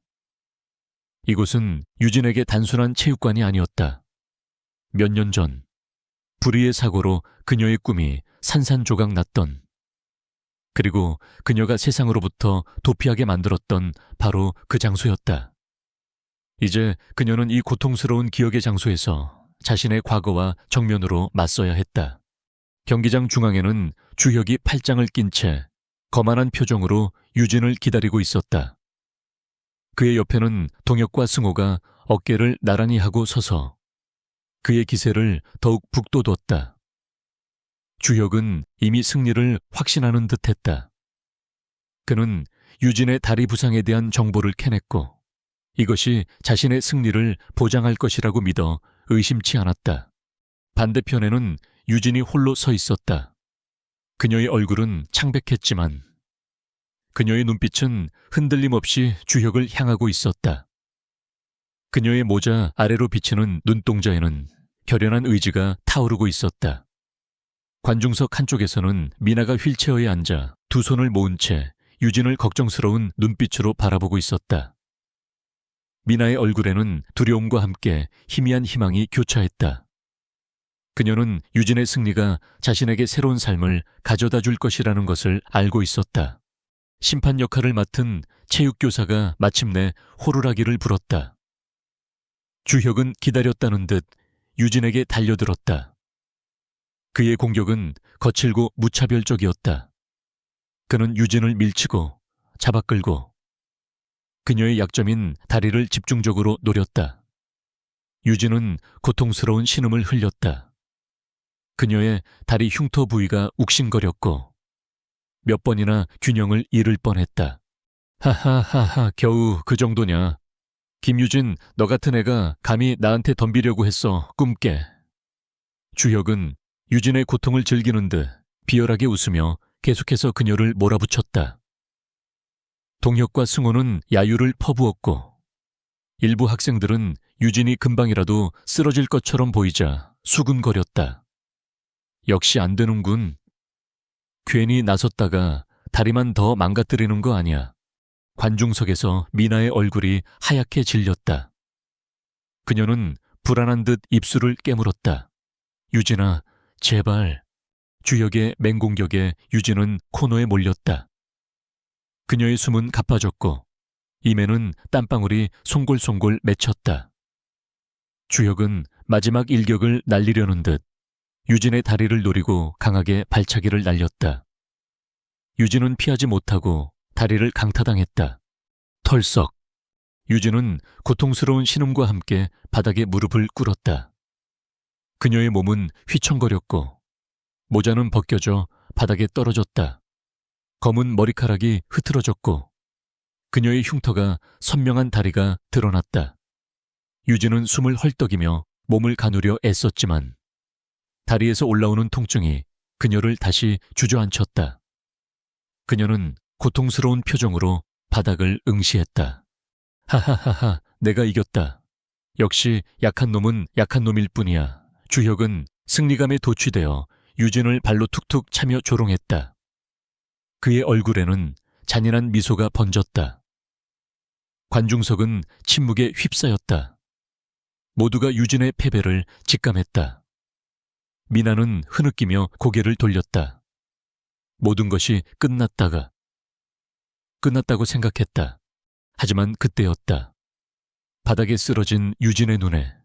이곳은 유진에게 단순한 체육관이 아니었다. 몇 년 전 불의의 사고로 그녀의 꿈이 산산조각 났던, 그리고 그녀가 세상으로부터 도피하게 만들었던 바로 그 장소였다. 이제 그녀는 이 고통스러운 기억의 장소에서 자신의 과거와 정면으로 맞서야 했다. 경기장 중앙에는 주혁이 팔짱을 낀 채 거만한 표정으로 유진을 기다리고 있었다. 그의 옆에는 동혁과 승호가 어깨를 나란히 하고 서서 그의 기세를 더욱 북돋웠다. 주혁은 이미 승리를 확신하는 듯했다. 그는 유진의 다리 부상에 대한 정보를 캐냈고 이것이 자신의 승리를 보장할 것이라고 믿어 의심치 않았다. 반대편에는 유진이 홀로 서 있었다. 그녀의 얼굴은 창백했지만 그녀의 눈빛은 흔들림 없이 주혁을 향하고 있었다. 그녀의 모자 아래로 비치는 눈동자에는 결연한 의지가 타오르고 있었다. 관중석 한쪽에서는 미나가 휠체어에 앉아 두 손을 모은 채 유진을 걱정스러운 눈빛으로 바라보고 있었다. 미나의 얼굴에는 두려움과 함께 희미한 희망이 교차했다. 그녀는 유진의 승리가 자신에게 새로운 삶을 가져다 줄 것이라는 것을 알고 있었다. 심판 역할을 맡은 체육교사가 마침내 호루라기를 불었다. 주혁은 기다렸다는 듯 유진에게 달려들었다. 그의 공격은 거칠고 무차별적이었다. 그는 유진을 밀치고 잡아끌고 그녀의 약점인 다리를 집중적으로 노렸다. 유진은 고통스러운 신음을 흘렸다. 그녀의 다리 흉터 부위가 욱신거렸고 몇 번이나 균형을 잃을 뻔했다. 하하하하, 겨우 그 정도냐. 김유진, 너 같은 애가 감히 나한테 덤비려고 했어, 꿈깨. 주혁은 유진의 고통을 즐기는 듯 비열하게 웃으며 계속해서 그녀를 몰아붙였다. 동혁과 승호는 야유를 퍼부었고 일부 학생들은 유진이 금방이라도 쓰러질 것처럼 보이자 수군거렸다. 역시 안 되는군. 괜히 나섰다가 다리만 더 망가뜨리는 거 아니야. 관중석에서 미나의 얼굴이 하얗게 질렸다. 그녀는 불안한 듯 입술을 깨물었다. 유진아, 제발. 주혁의 맹공격에 유진은 코너에 몰렸다. 그녀의 숨은 가빠졌고 입에는 땀방울이 송골송골 맺혔다. 주혁은 마지막 일격을 날리려는 듯 유진의 다리를 노리고 강하게 발차기를 날렸다. 유진은 피하지 못하고 다리를 강타당했다. 털썩. 유진은 고통스러운 신음과 함께 바닥에 무릎을 꿇었다. 그녀의 몸은 휘청거렸고 모자는 벗겨져 바닥에 떨어졌다. 검은 머리카락이 흐트러졌고 그녀의 흉터가 선명한 다리가 드러났다. 유진은 숨을 헐떡이며 몸을 가누려 애썼지만 다리에서 올라오는 통증이 그녀를 다시 주저앉혔다. 그녀는 고통스러운 표정으로 바닥을 응시했다. 하하하하, 내가 이겼다. 역시 약한 놈은 약한 놈일 뿐이야. 주혁은 승리감에 도취되어 유진을 발로 툭툭 차며 조롱했다. 그의 얼굴에는 잔인한 미소가 번졌다. 관중석은 침묵에 휩싸였다. 모두가 유진의 패배를 직감했다. 미나는 흐느끼며 고개를 돌렸다. 모든 것이 끝났다고 생각했다. 하지만 그때였다. 바닥에 쓰러진 유진의 눈에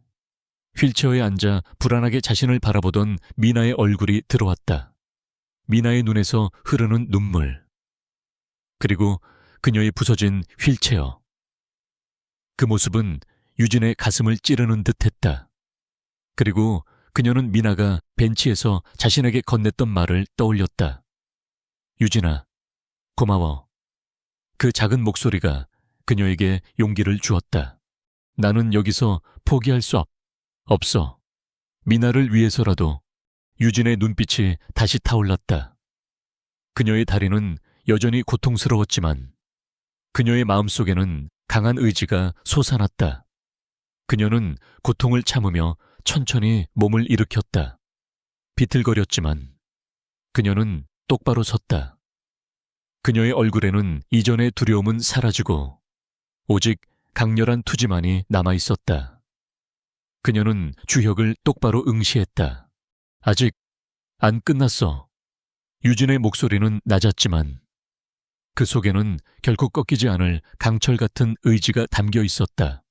휠체어에 앉아 불안하게 자신을 바라보던 미나의 얼굴이 들어왔다. 미나의 눈에서 흐르는 눈물. 그리고 그녀의 부서진 휠체어. 그 모습은 유진의 가슴을 찌르는 듯했다. 그리고 그녀는 미나가 벤치에서 자신에게 건넸던 말을 떠올렸다. 유진아, 고마워. 그 작은 목소리가 그녀에게 용기를 주었다. 나는 여기서 포기할 수 없어. 미나를 위해서라도. 유진의 눈빛이 다시 타올랐다. 그녀의 다리는 여전히 고통스러웠지만 그녀의 마음속에는 강한 의지가 솟아났다. 그녀는 고통을 참으며 천천히 몸을 일으켰다. 비틀거렸지만 그녀는 똑바로 섰다. 그녀의 얼굴에는 이전의 두려움은 사라지고 오직 강렬한 투지만이 남아있었다. 그녀는 주혁을 똑바로 응시했다. 아직 안 끝났어. 유진의 목소리는 낮았지만 그 속에는 결코 꺾이지 않을 강철 같은 의지가 담겨 있었다.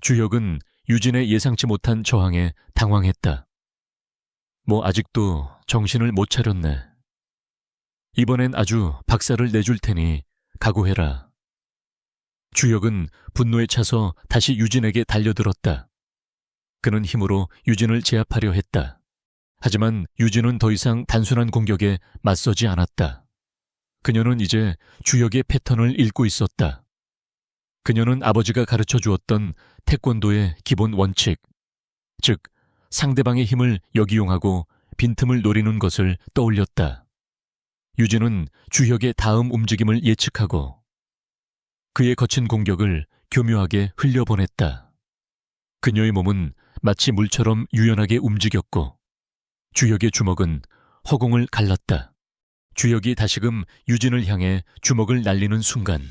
주혁은 유진의 예상치 못한 저항에 당황했다. 뭐 아직도 정신을 못 차렸네. 이번엔 아주 박살을 내줄 테니 각오해라. 주혁은 분노에 차서 다시 유진에게 달려들었다. 그는 힘으로 유진을 제압하려 했다. 하지만 유진은 더 이상 단순한 공격에 맞서지 않았다. 그녀는 이제 주혁의 패턴을 읽고 있었다. 그녀는 아버지가 가르쳐 주었던 태권도의 기본 원칙, 즉 상대방의 힘을 역이용하고 빈틈을 노리는 것을 떠올렸다. 유진은 주혁의 다음 움직임을 예측하고 그의 거친 공격을 교묘하게 흘려보냈다. 그녀의 몸은 마치 물처럼 유연하게 움직였고 주혁의 주먹은 허공을 갈랐다. 주혁이 다시금 유진을 향해 주먹을 날리는 순간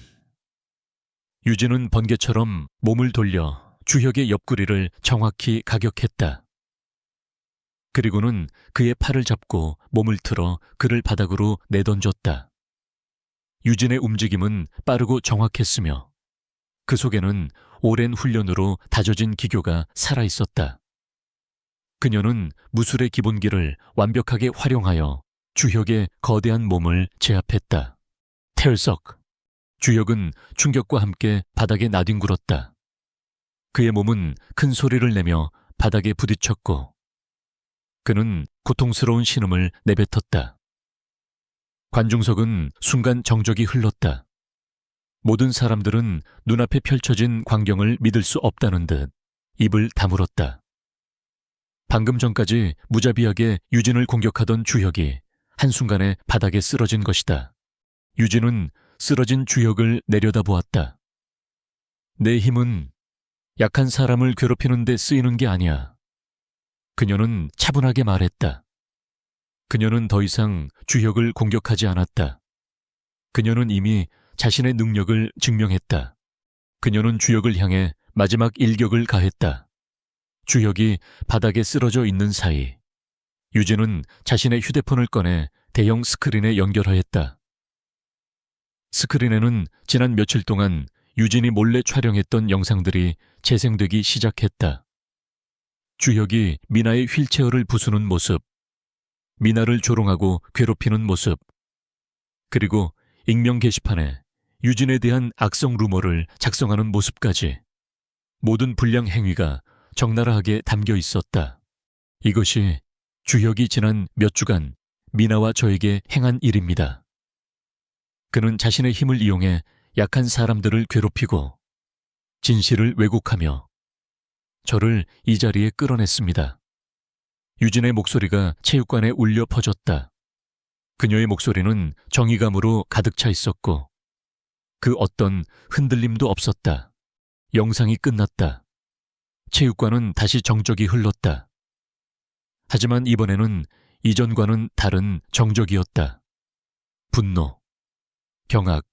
유진은 번개처럼 몸을 돌려 주혁의 옆구리를 정확히 가격했다. 그리고는 그의 팔을 잡고 몸을 틀어 그를 바닥으로 내던졌다. 유진의 움직임은 빠르고 정확했으며 그 속에는 오랜 훈련으로 다져진 기교가 살아있었다. 그녀는 무술의 기본기를 완벽하게 활용하여 주혁의 거대한 몸을 제압했다. 태을석! 주혁은 충격과 함께 바닥에 나뒹굴었다. 그의 몸은 큰 소리를 내며 바닥에 부딪혔고 그는 고통스러운 신음을 내뱉었다. 관중석은 순간 정적이 흘렀다. 모든 사람들은 눈앞에 펼쳐진 광경을 믿을 수 없다는 듯 입을 다물었다. 방금 전까지 무자비하게 유진을 공격하던 주혁이 한순간에 바닥에 쓰러진 것이다. 유진은 쓰러진 주혁을 내려다보았다. 내 힘은 약한 사람을 괴롭히는 데 쓰이는 게 아니야. 그녀는 차분하게 말했다. 그녀는 더 이상 주혁을 공격하지 않았다. 그녀는 이미 자신의 능력을 증명했다. 그녀는 주혁을 향해 마지막 일격을 가했다. 주혁이 바닥에 쓰러져 있는 사이 유진은 자신의 휴대폰을 꺼내 대형 스크린에 연결하였다. 스크린에는 지난 며칠 동안 유진이 몰래 촬영했던 영상들이 재생되기 시작했다. 주혁이 미나의 휠체어를 부수는 모습, 미나를 조롱하고 괴롭히는 모습, 그리고 익명 게시판에 유진에 대한 악성 루머를 작성하는 모습까지 모든 불량 행위가 적나라하게 담겨 있었다. 이것이 주혁이 지난 몇 주간 미나와 저에게 행한 일입니다. 그는 자신의 힘을 이용해 약한 사람들을 괴롭히고 진실을 왜곡하며 저를 이 자리에 끌어냈습니다. 유진의 목소리가 체육관에 울려 퍼졌다. 그녀의 목소리는 정의감으로 가득 차 있었고 그 어떤 흔들림도 없었다. 영상이 끝났다. 체육관은 다시 정적이 흘렀다. 하지만 이번에는 이전과는 다른 정적이었다. 분노, 경악,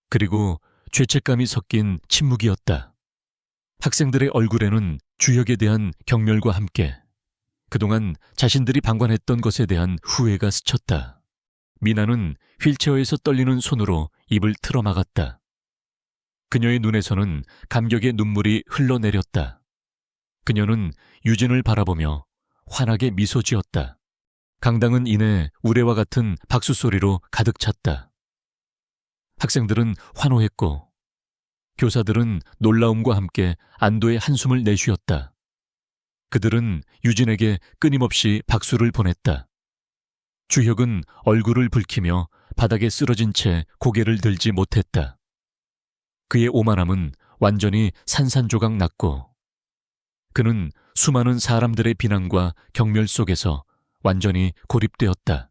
그리고 죄책감이 섞인 침묵이었다. 학생들의 얼굴에는 주혁에 대한 경멸과 함께 그동안 자신들이 방관했던 것에 대한 후회가 스쳤다. 미나는 휠체어에서 떨리는 손으로 입을 틀어막았다. 그녀의 눈에서는 감격의 눈물이 흘러내렸다. 그녀는 유진을 바라보며 환하게 미소 지었다. 강당은 이내 우레와 같은 박수 소리로 가득 찼다. 학생들은 환호했고 교사들은 놀라움과 함께 안도의 한숨을 내쉬었다. 그들은 유진에게 끊임없이 박수를 보냈다. 주혁은 얼굴을 붉히며 바닥에 쓰러진 채 고개를 들지 못했다. 그의 오만함은 완전히 산산조각 났고 그는 수많은 사람들의 비난과 경멸 속에서 완전히 고립되었다.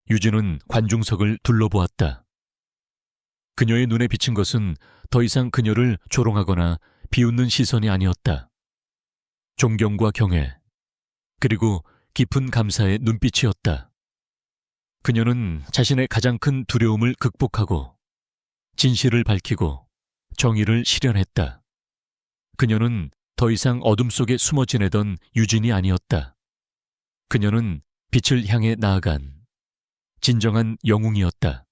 유진은 관중석을 둘러보았다. 그녀의 눈에 비친 것은 더 이상 그녀를 조롱하거나 비웃는 시선이 아니었다. 존경과 경애, 그리고 깊은 감사의 눈빛이었다. 그녀는 자신의 가장 큰 두려움을 극복하고 진실을 밝히고 정의를 실현했다. 그녀는 더 이상 어둠 속에 숨어 지내던 유진이 아니었다. 그녀는 빛을 향해 나아간 진정한 영웅이었다.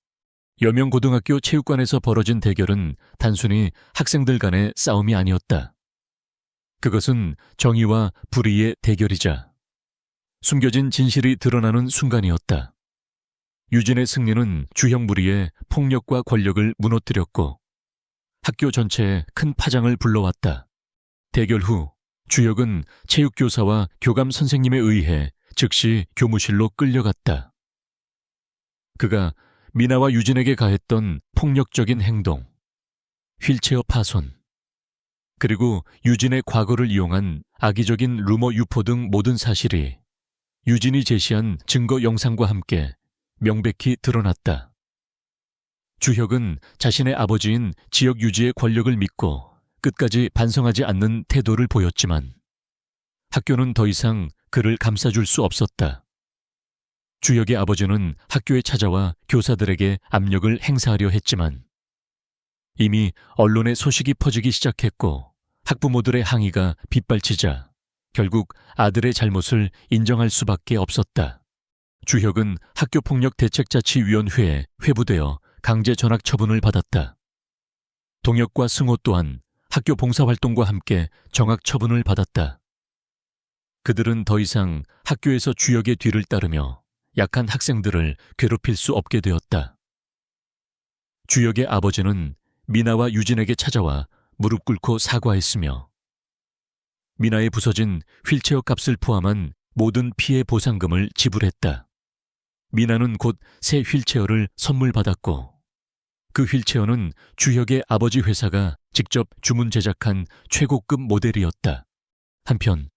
여명고등학교 체육관에서 벌어진 대결은 단순히 학생들 간의 싸움이 아니었다. 그것은 정의와 불의의 대결이자 숨겨진 진실이 드러나는 순간이었다. 유진의 승리는 주형 무리의 폭력과 권력을 무너뜨렸고 학교 전체에 큰 파장을 불러왔다. 대결 후 주혁은 체육교사와 교감 선생님에 의해 즉시 교무실로 끌려갔다. 그가 미나와 유진에게 가했던 폭력적인 행동, 휠체어 파손, 그리고 유진의 과거를 이용한 악의적인 루머 유포 등 모든 사실이 유진이 제시한 증거 영상과 함께 명백히 드러났다. 주혁은 자신의 아버지인 지역 유지의 권력을 믿고 끝까지 반성하지 않는 태도를 보였지만 학교는 더 이상 그를 감싸줄 수 없었다. 주혁의 아버지는 학교에 찾아와 교사들에게 압력을 행사하려 했지만 이미 언론에 소식이 퍼지기 시작했고 학부모들의 항의가 빗발치자 결국 아들의 잘못을 인정할 수밖에 없었다. 주혁은 학교폭력대책자치위원회에 회부되어 강제 전학 처분을 받았다. 동혁과 승호 또한 학교 봉사활동과 함께 정학 처분을 받았다. 그들은 더 이상 학교에서 주혁의 뒤를 따르며 약한 학생들을 괴롭힐 수 없게 되었다. 주혁의 아버지는 미나와 유진에게 찾아와 무릎 꿇고 사과했으며 미나의 부서진 휠체어 값을 포함한 모든 피해 보상금을 지불했다. 미나는 곧 새 휠체어를 선물 받았고 그 휠체어는 주혁의 아버지 회사가 직접 주문 제작한 최고급 모델이었다. 한편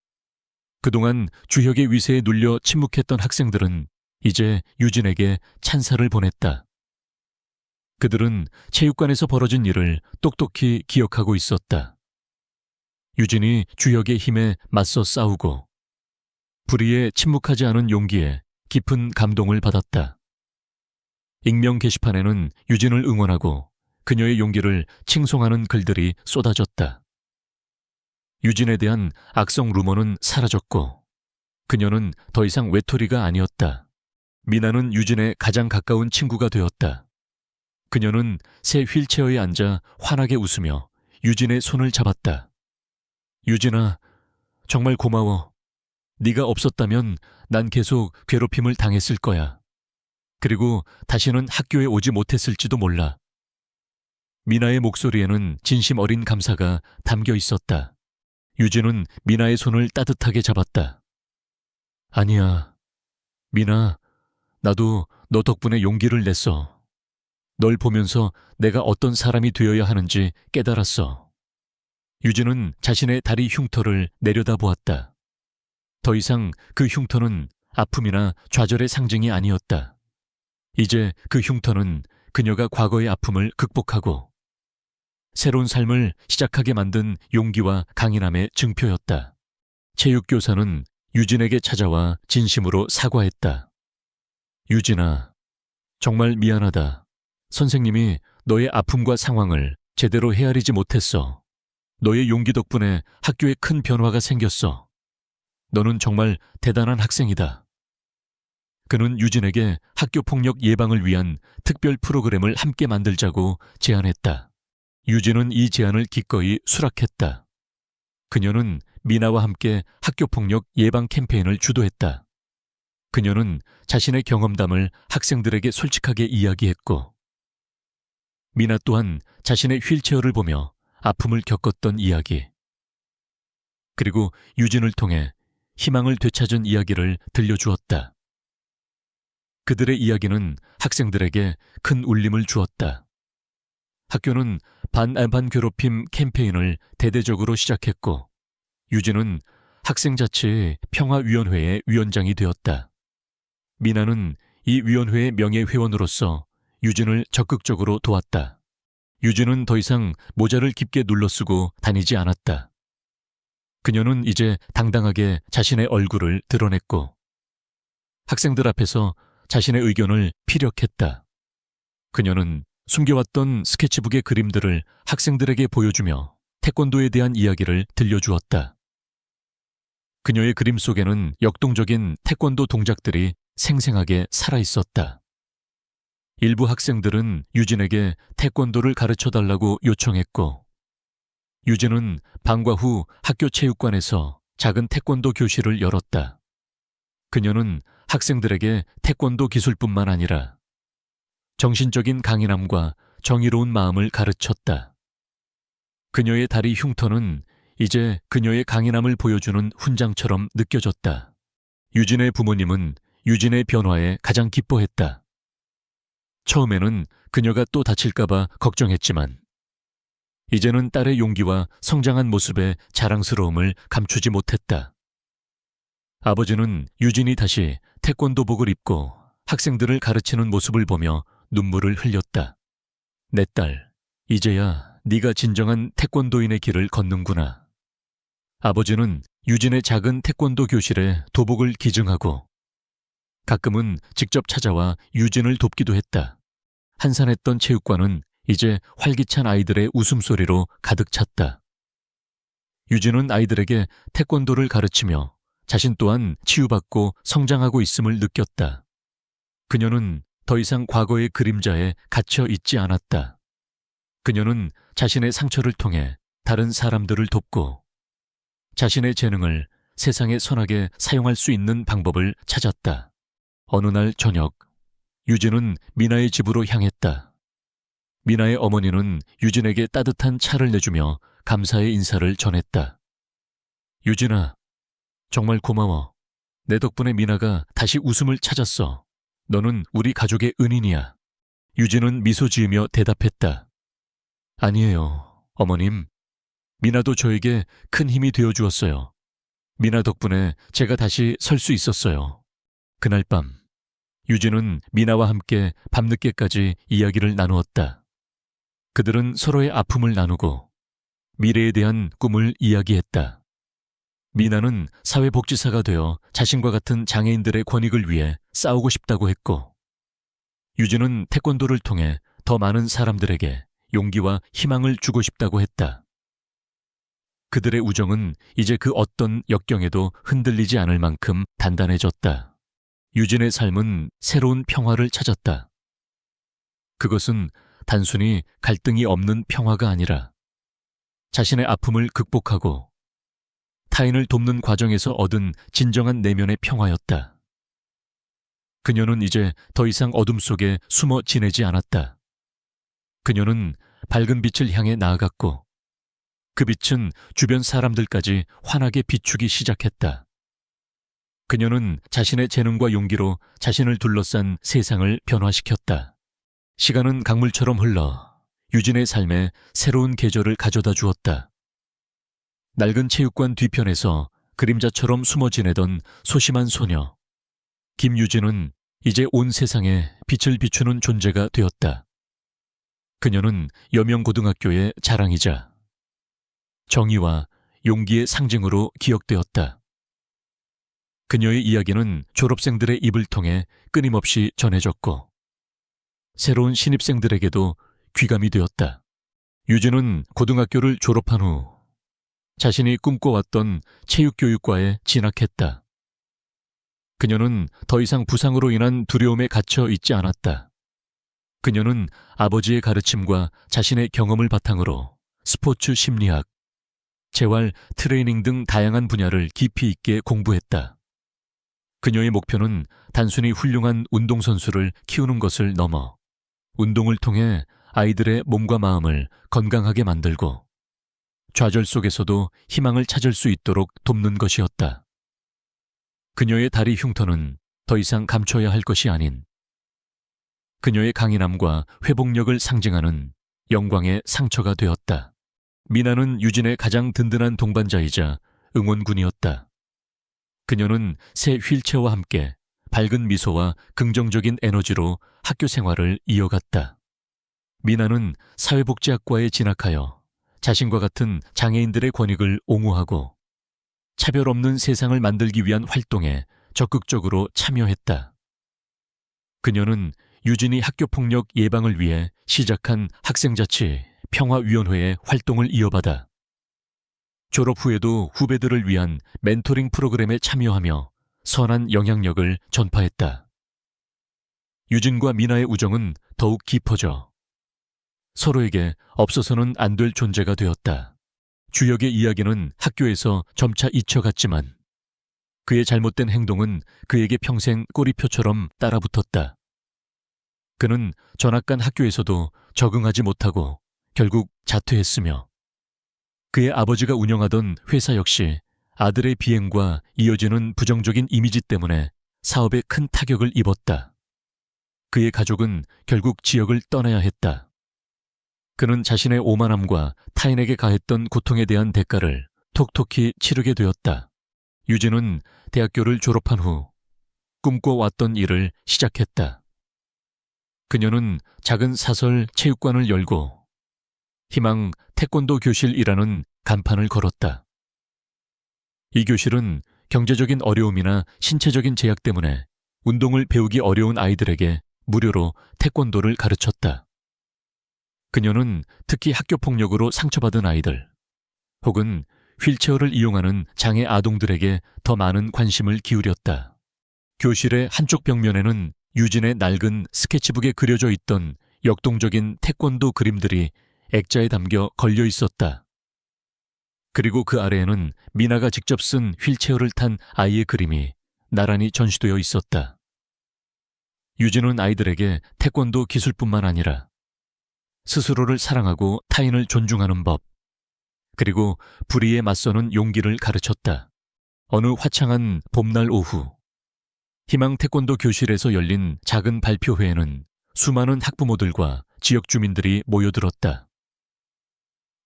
그동안 주혁의 위세에 눌려 침묵했던 학생들은 이제 유진에게 찬사를 보냈다. 그들은 체육관에서 벌어진 일을 똑똑히 기억하고 있었다. 유진이 주혁의 힘에 맞서 싸우고 불의에 침묵하지 않은 용기에 깊은 감동을 받았다. 익명 게시판에는 유진을 응원하고 그녀의 용기를 칭송하는 글들이 쏟아졌다. 유진에 대한 악성 루머는 사라졌고 그녀는 더 이상 외톨이가 아니었다. 미나는 유진의 가장 가까운 친구가 되었다. 그녀는 새 휠체어에 앉아 환하게 웃으며 유진의 손을 잡았다. 유진아, 정말 고마워. 네가 없었다면 난 계속 괴롭힘을 당했을 거야. 그리고 다시는 학교에 오지 못했을지도 몰라. 미나의 목소리에는 진심 어린 감사가 담겨 있었다. 유진은 미나의 손을 따뜻하게 잡았다. 아니야, 미나, 나도 너 덕분에 용기를 냈어. 널 보면서 내가 어떤 사람이 되어야 하는지 깨달았어. 유진은 자신의 다리 흉터를 내려다보았다. 더 이상 그 흉터는 아픔이나 좌절의 상징이 아니었다. 이제 그 흉터는 그녀가 과거의 아픔을 극복하고 새로운 삶을 시작하게 만든 용기와 강인함의 증표였다. 체육교사는 유진에게 찾아와 진심으로 사과했다. 유진아, 정말 미안하다. 선생님이 너의 아픔과 상황을 제대로 헤아리지 못했어. 너의 용기 덕분에 학교에 큰 변화가 생겼어. 너는 정말 대단한 학생이다. 그는 유진에게 학교 폭력 예방을 위한 특별 프로그램을 함께 만들자고 제안했다. 유진은 이 제안을 기꺼이 수락했다. 그녀는 미나와 함께 학교 폭력 예방 캠페인을 주도했다. 그녀는 자신의 경험담을 학생들에게 솔직하게 이야기했고 미나 또한 자신의 휠체어를 보며 아픔을 겪었던 이야기 그리고 유진을 통해 희망을 되찾은 이야기를 들려주었다. 그들의 이야기는 학생들에게 큰 울림을 주었다. 학교는 반안반 괴롭힘 캠페인을 대대적으로 시작했고 유진은 학생자치 평화위원회의 위원장이 되었다. 미나는 이 위원회의 명예회원으로서 유진을 적극적으로 도왔다. 유진은 더 이상 모자를 깊게 눌러쓰고 다니지 않았다. 그녀는 이제 당당하게 자신의 얼굴을 드러냈고 학생들 앞에서 자신의 의견을 피력했다. 그녀는 숨겨왔던 스케치북의 그림들을 학생들에게 보여주며 태권도에 대한 이야기를 들려주었다. 그녀의 그림 속에는 역동적인 태권도 동작들이 생생하게 살아있었다. 일부 학생들은 유진에게 태권도를 가르쳐달라고 요청했고 유진은 방과 후 학교 체육관에서 작은 태권도 교실을 열었다. 그녀는 학생들에게 태권도 기술뿐만 아니라 정신적인 강인함과 정의로운 마음을 가르쳤다. 그녀의 다리 흉터는 이제 그녀의 강인함을 보여주는 훈장처럼 느껴졌다. 유진의 부모님은 유진의 변화에 가장 기뻐했다. 처음에는 그녀가 또 다칠까봐 걱정했지만 이제는 딸의 용기와 성장한 모습에 자랑스러움을 감추지 못했다. 아버지는 유진이 다시 태권도복을 입고 학생들을 가르치는 모습을 보며 눈물을 흘렸다. 내 딸, 이제야 네가 진정한 태권도인의 길을 걷는구나. 아버지는 유진의 작은 태권도 교실에 도복을 기증하고 가끔은 직접 찾아와 유진을 돕기도 했다. 한산했던 체육관은 이제 활기찬 아이들의 웃음소리로 가득 찼다. 유진은 아이들에게 태권도를 가르치며 자신 또한 치유받고 성장하고 있음을 느꼈다. 그녀는 더 이상 과거의 그림자에 갇혀 있지 않았다. 그녀는 자신의 상처를 통해 다른 사람들을 돕고 자신의 재능을 세상에 선하게 사용할 수 있는 방법을 찾았다. 어느 날 저녁, 유진은 미나의 집으로 향했다. 미나의 어머니는 유진에게 따뜻한 차를 내주며 감사의 인사를 전했다. 유진아, 정말 고마워. 내 덕분에 미나가 다시 웃음을 찾았어. 너는 우리 가족의 은인이야. 유진은 미소 지으며 대답했다. 아니에요, 어머님. 미나도 저에게 큰 힘이 되어주었어요. 미나 덕분에 제가 다시 설 수 있었어요. 그날 밤, 유진은 미나와 함께 밤늦게까지 이야기를 나누었다. 그들은 서로의 아픔을 나누고 미래에 대한 꿈을 이야기했다. 미나는 사회복지사가 되어 자신과 같은 장애인들의 권익을 위해 싸우고 싶다고 했고, 유진은 태권도를 통해 더 많은 사람들에게 용기와 희망을 주고 싶다고 했다. 그들의 우정은 이제 그 어떤 역경에도 흔들리지 않을 만큼 단단해졌다. 유진의 삶은 새로운 평화를 찾았다. 그것은 단순히 갈등이 없는 평화가 아니라 자신의 아픔을 극복하고 타인을 돕는 과정에서 얻은 진정한 내면의 평화였다. 그녀는 이제 더 이상 어둠 속에 숨어 지내지 않았다. 그녀는 밝은 빛을 향해 나아갔고 그 빛은 주변 사람들까지 환하게 비추기 시작했다. 그녀는 자신의 재능과 용기로 자신을 둘러싼 세상을 변화시켰다. 시간은 강물처럼 흘러 유진의 삶에 새로운 계절을 가져다 주었다. 낡은 체육관 뒤편에서 그림자처럼 숨어 지내던 소심한 소녀 김유진은 이제 온 세상에 빛을 비추는 존재가 되었다. 그녀는 여명고등학교의 자랑이자 정의와 용기의 상징으로 기억되었다. 그녀의 이야기는 졸업생들의 입을 통해 끊임없이 전해졌고 새로운 신입생들에게도 귀감이 되었다. 유진은 고등학교를 졸업한 후 자신이 꿈꿔왔던 체육교육과에 진학했다. 그녀는 더 이상 부상으로 인한 두려움에 갇혀 있지 않았다. 그녀는 아버지의 가르침과 자신의 경험을 바탕으로 스포츠 심리학, 재활, 트레이닝 등 다양한 분야를 깊이 있게 공부했다. 그녀의 목표는 단순히 훌륭한 운동선수를 키우는 것을 넘어 운동을 통해 아이들의 몸과 마음을 건강하게 만들고 좌절 속에서도 희망을 찾을 수 있도록 돕는 것이었다. 그녀의 다리 흉터는 더 이상 감춰야 할 것이 아닌 그녀의 강인함과 회복력을 상징하는 영광의 상처가 되었다. 미나는 유진의 가장 든든한 동반자이자 응원군이었다. 그녀는 새 휠체어와 함께 밝은 미소와 긍정적인 에너지로 학교 생활을 이어갔다. 미나는 사회복지학과에 진학하여 자신과 같은 장애인들의 권익을 옹호하고 차별 없는 세상을 만들기 위한 활동에 적극적으로 참여했다. 그녀는 유진이 학교폭력 예방을 위해 시작한 학생자치 평화위원회의 활동을 이어받아 졸업 후에도 후배들을 위한 멘토링 프로그램에 참여하며 선한 영향력을 전파했다. 유진과 미나의 우정은 더욱 깊어져 서로에게 없어서는 안 될 존재가 되었다. 주역의 이야기는 학교에서 점차 잊혀갔지만 그의 잘못된 행동은 그에게 평생 꼬리표처럼 따라붙었다. 그는 전학간 학교에서도 적응하지 못하고 결국 자퇴했으며 그의 아버지가 운영하던 회사 역시 아들의 비행과 이어지는 부정적인 이미지 때문에 사업에 큰 타격을 입었다. 그의 가족은 결국 지역을 떠나야 했다. 그는 자신의 오만함과 타인에게 가했던 고통에 대한 대가를 톡톡히 치르게 되었다. 유진은 대학교를 졸업한 후 꿈꿔왔던 일을 시작했다. 그녀는 작은 사설 체육관을 열고 희망 태권도 교실이라는 간판을 걸었다. 이 교실은 경제적인 어려움이나 신체적인 제약 때문에 운동을 배우기 어려운 아이들에게 무료로 태권도를 가르쳤다. 그녀는 특히 학교 폭력으로 상처받은 아이들, 혹은 휠체어를 이용하는 장애 아동들에게 더 많은 관심을 기울였다. 교실의 한쪽 벽면에는 유진의 낡은 스케치북에 그려져 있던 역동적인 태권도 그림들이 액자에 담겨 걸려 있었다. 그리고 그 아래에는 미나가 직접 쓴 휠체어를 탄 아이의 그림이 나란히 전시되어 있었다. 유진은 아이들에게 태권도 기술뿐만 아니라 스스로를 사랑하고 타인을 존중하는 법, 그리고 불의에 맞서는 용기를 가르쳤다. 어느 화창한 봄날 오후, 희망 태권도 교실에서 열린 작은 발표회에는 수많은 학부모들과 지역 주민들이 모여들었다.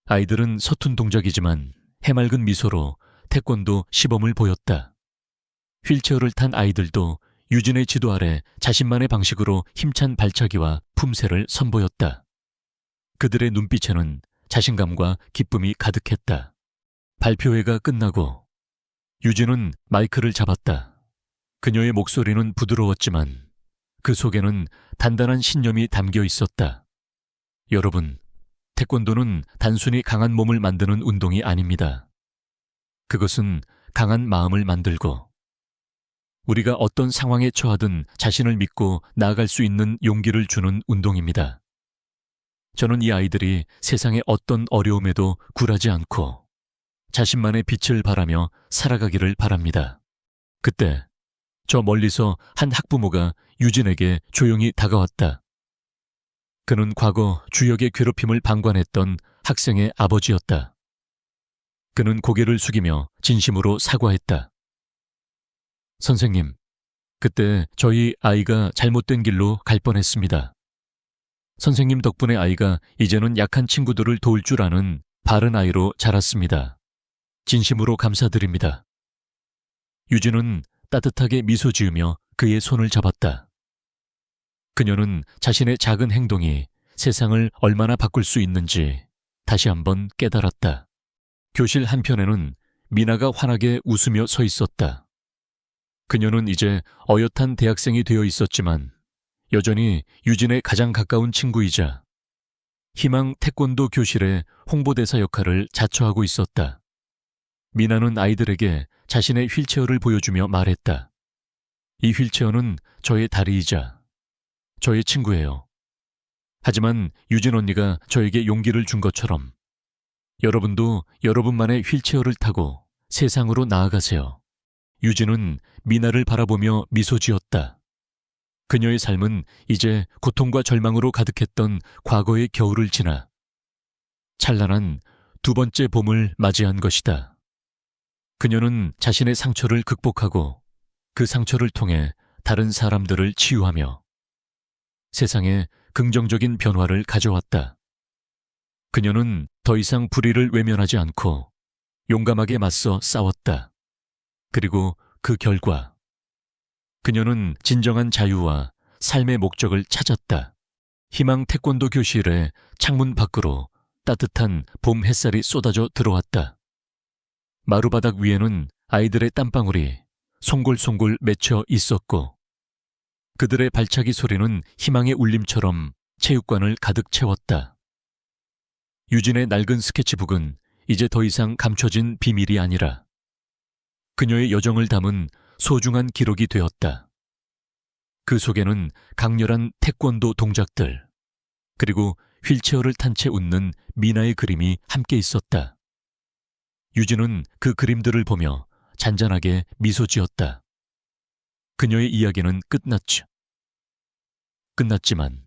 아이들은 서툰 동작이지만 해맑은 미소로 태권도 시범을 보였다. 휠체어를 탄 아이들도 유진의 지도 아래 자신만의 방식으로 힘찬 발차기와 품새를 선보였다. 그들의 눈빛에는 자신감과 기쁨이 가득했다. 발표회가 끝나고 유진은 마이크를 잡았다. 그녀의 목소리는 부드러웠지만 그 속에는 단단한 신념이 담겨 있었다. 여러분, 태권도는 단순히 강한 몸을 만드는 운동이 아닙니다. 그것은 강한 마음을 만들고 우리가 어떤 상황에 처하든 자신을 믿고 나아갈 수 있는 용기를 주는 운동입니다. 저는 이 아이들이 세상의 어떤 어려움에도 굴하지 않고 자신만의 빛을 바라며 살아가기를 바랍니다. 그때 저 멀리서 한 학부모가 유진에게 조용히 다가왔다. 그는 과거 주역의 괴롭힘을 방관했던 학생의 아버지였다. 그는 고개를 숙이며 진심으로 사과했다. 선생님, 그때 저희 아이가 잘못된 길로 갈 뻔했습니다. 선생님 덕분에 아이가 이제는 약한 친구들을 도울 줄 아는 바른 아이로 자랐습니다. 진심으로 감사드립니다. 유진은 따뜻하게 미소 지으며 그의 손을 잡았다. 그녀는 자신의 작은 행동이 세상을 얼마나 바꿀 수 있는지 다시 한번 깨달았다. 교실 한편에는 미나가 환하게 웃으며 서 있었다. 그녀는 이제 어엿한 대학생이 되어 있었지만 여전히 유진의 가장 가까운 친구이자 희망 태권도 교실의 홍보대사 역할을 자처하고 있었다. 미나는 아이들에게 자신의 휠체어를 보여주며 말했다. 이 휠체어는 저의 다리이자 저의 친구예요. 하지만 유진 언니가 저에게 용기를 준 것처럼 여러분도 여러분만의 휠체어를 타고 세상으로 나아가세요. 유진은 미나를 바라보며 미소 지었다. 그녀의 삶은 이제 고통과 절망으로 가득했던 과거의 겨울을 지나 찬란한 두 번째 봄을 맞이한 것이다. 그녀는 자신의 상처를 극복하고 그 상처를 통해 다른 사람들을 치유하며 세상에 긍정적인 변화를 가져왔다. 그녀는 더 이상 불의를 외면하지 않고 용감하게 맞서 싸웠다. 그리고 그 결과 그녀는 진정한 자유와 삶의 목적을 찾았다. 희망 태권도 교실의 창문 밖으로 따뜻한 봄 햇살이 쏟아져 들어왔다. 마루바닥 위에는 아이들의 땀방울이 송골송골 맺혀 있었고 그들의 발차기 소리는 희망의 울림처럼 체육관을 가득 채웠다. 유진의 낡은 스케치북은 이제 더 이상 감춰진 비밀이 아니라 그녀의 여정을 담은 소중한 기록이 되었다. 그 속에는 강렬한 태권도 동작들, 그리고 휠체어를 탄 채 웃는 미나의 그림이 함께 있었다. 유진은 그 그림들을 보며 잔잔하게 미소 지었다. 그녀의 이야기는 끝났지만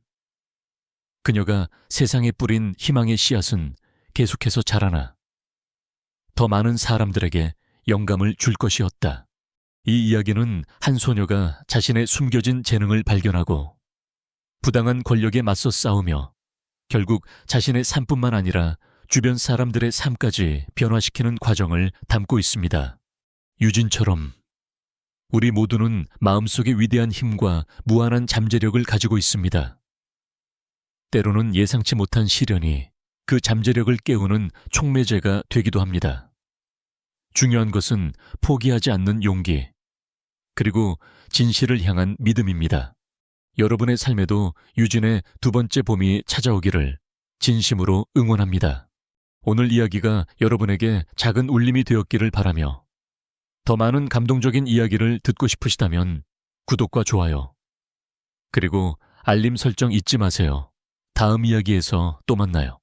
그녀가 세상에 뿌린 희망의 씨앗은 계속해서 자라나 더 많은 사람들에게 영감을 줄 것이었다. 이 이야기는 한 소녀가 자신의 숨겨진 재능을 발견하고 부당한 권력에 맞서 싸우며 결국 자신의 삶뿐만 아니라 주변 사람들의 삶까지 변화시키는 과정을 담고 있습니다. 유진처럼 우리 모두는 마음속에 위대한 힘과 무한한 잠재력을 가지고 있습니다. 때로는 예상치 못한 시련이 그 잠재력을 깨우는 촉매제가 되기도 합니다. 중요한 것은 포기하지 않는 용기, 그리고 진실을 향한 믿음입니다. 여러분의 삶에도 유진의 두 번째 봄이 찾아오기를 진심으로 응원합니다. 오늘 이야기가 여러분에게 작은 울림이 되었기를 바라며, 더 많은 감동적인 이야기를 듣고 싶으시다면 구독과 좋아요, 그리고 알림 설정 잊지 마세요. 다음 이야기에서 또 만나요.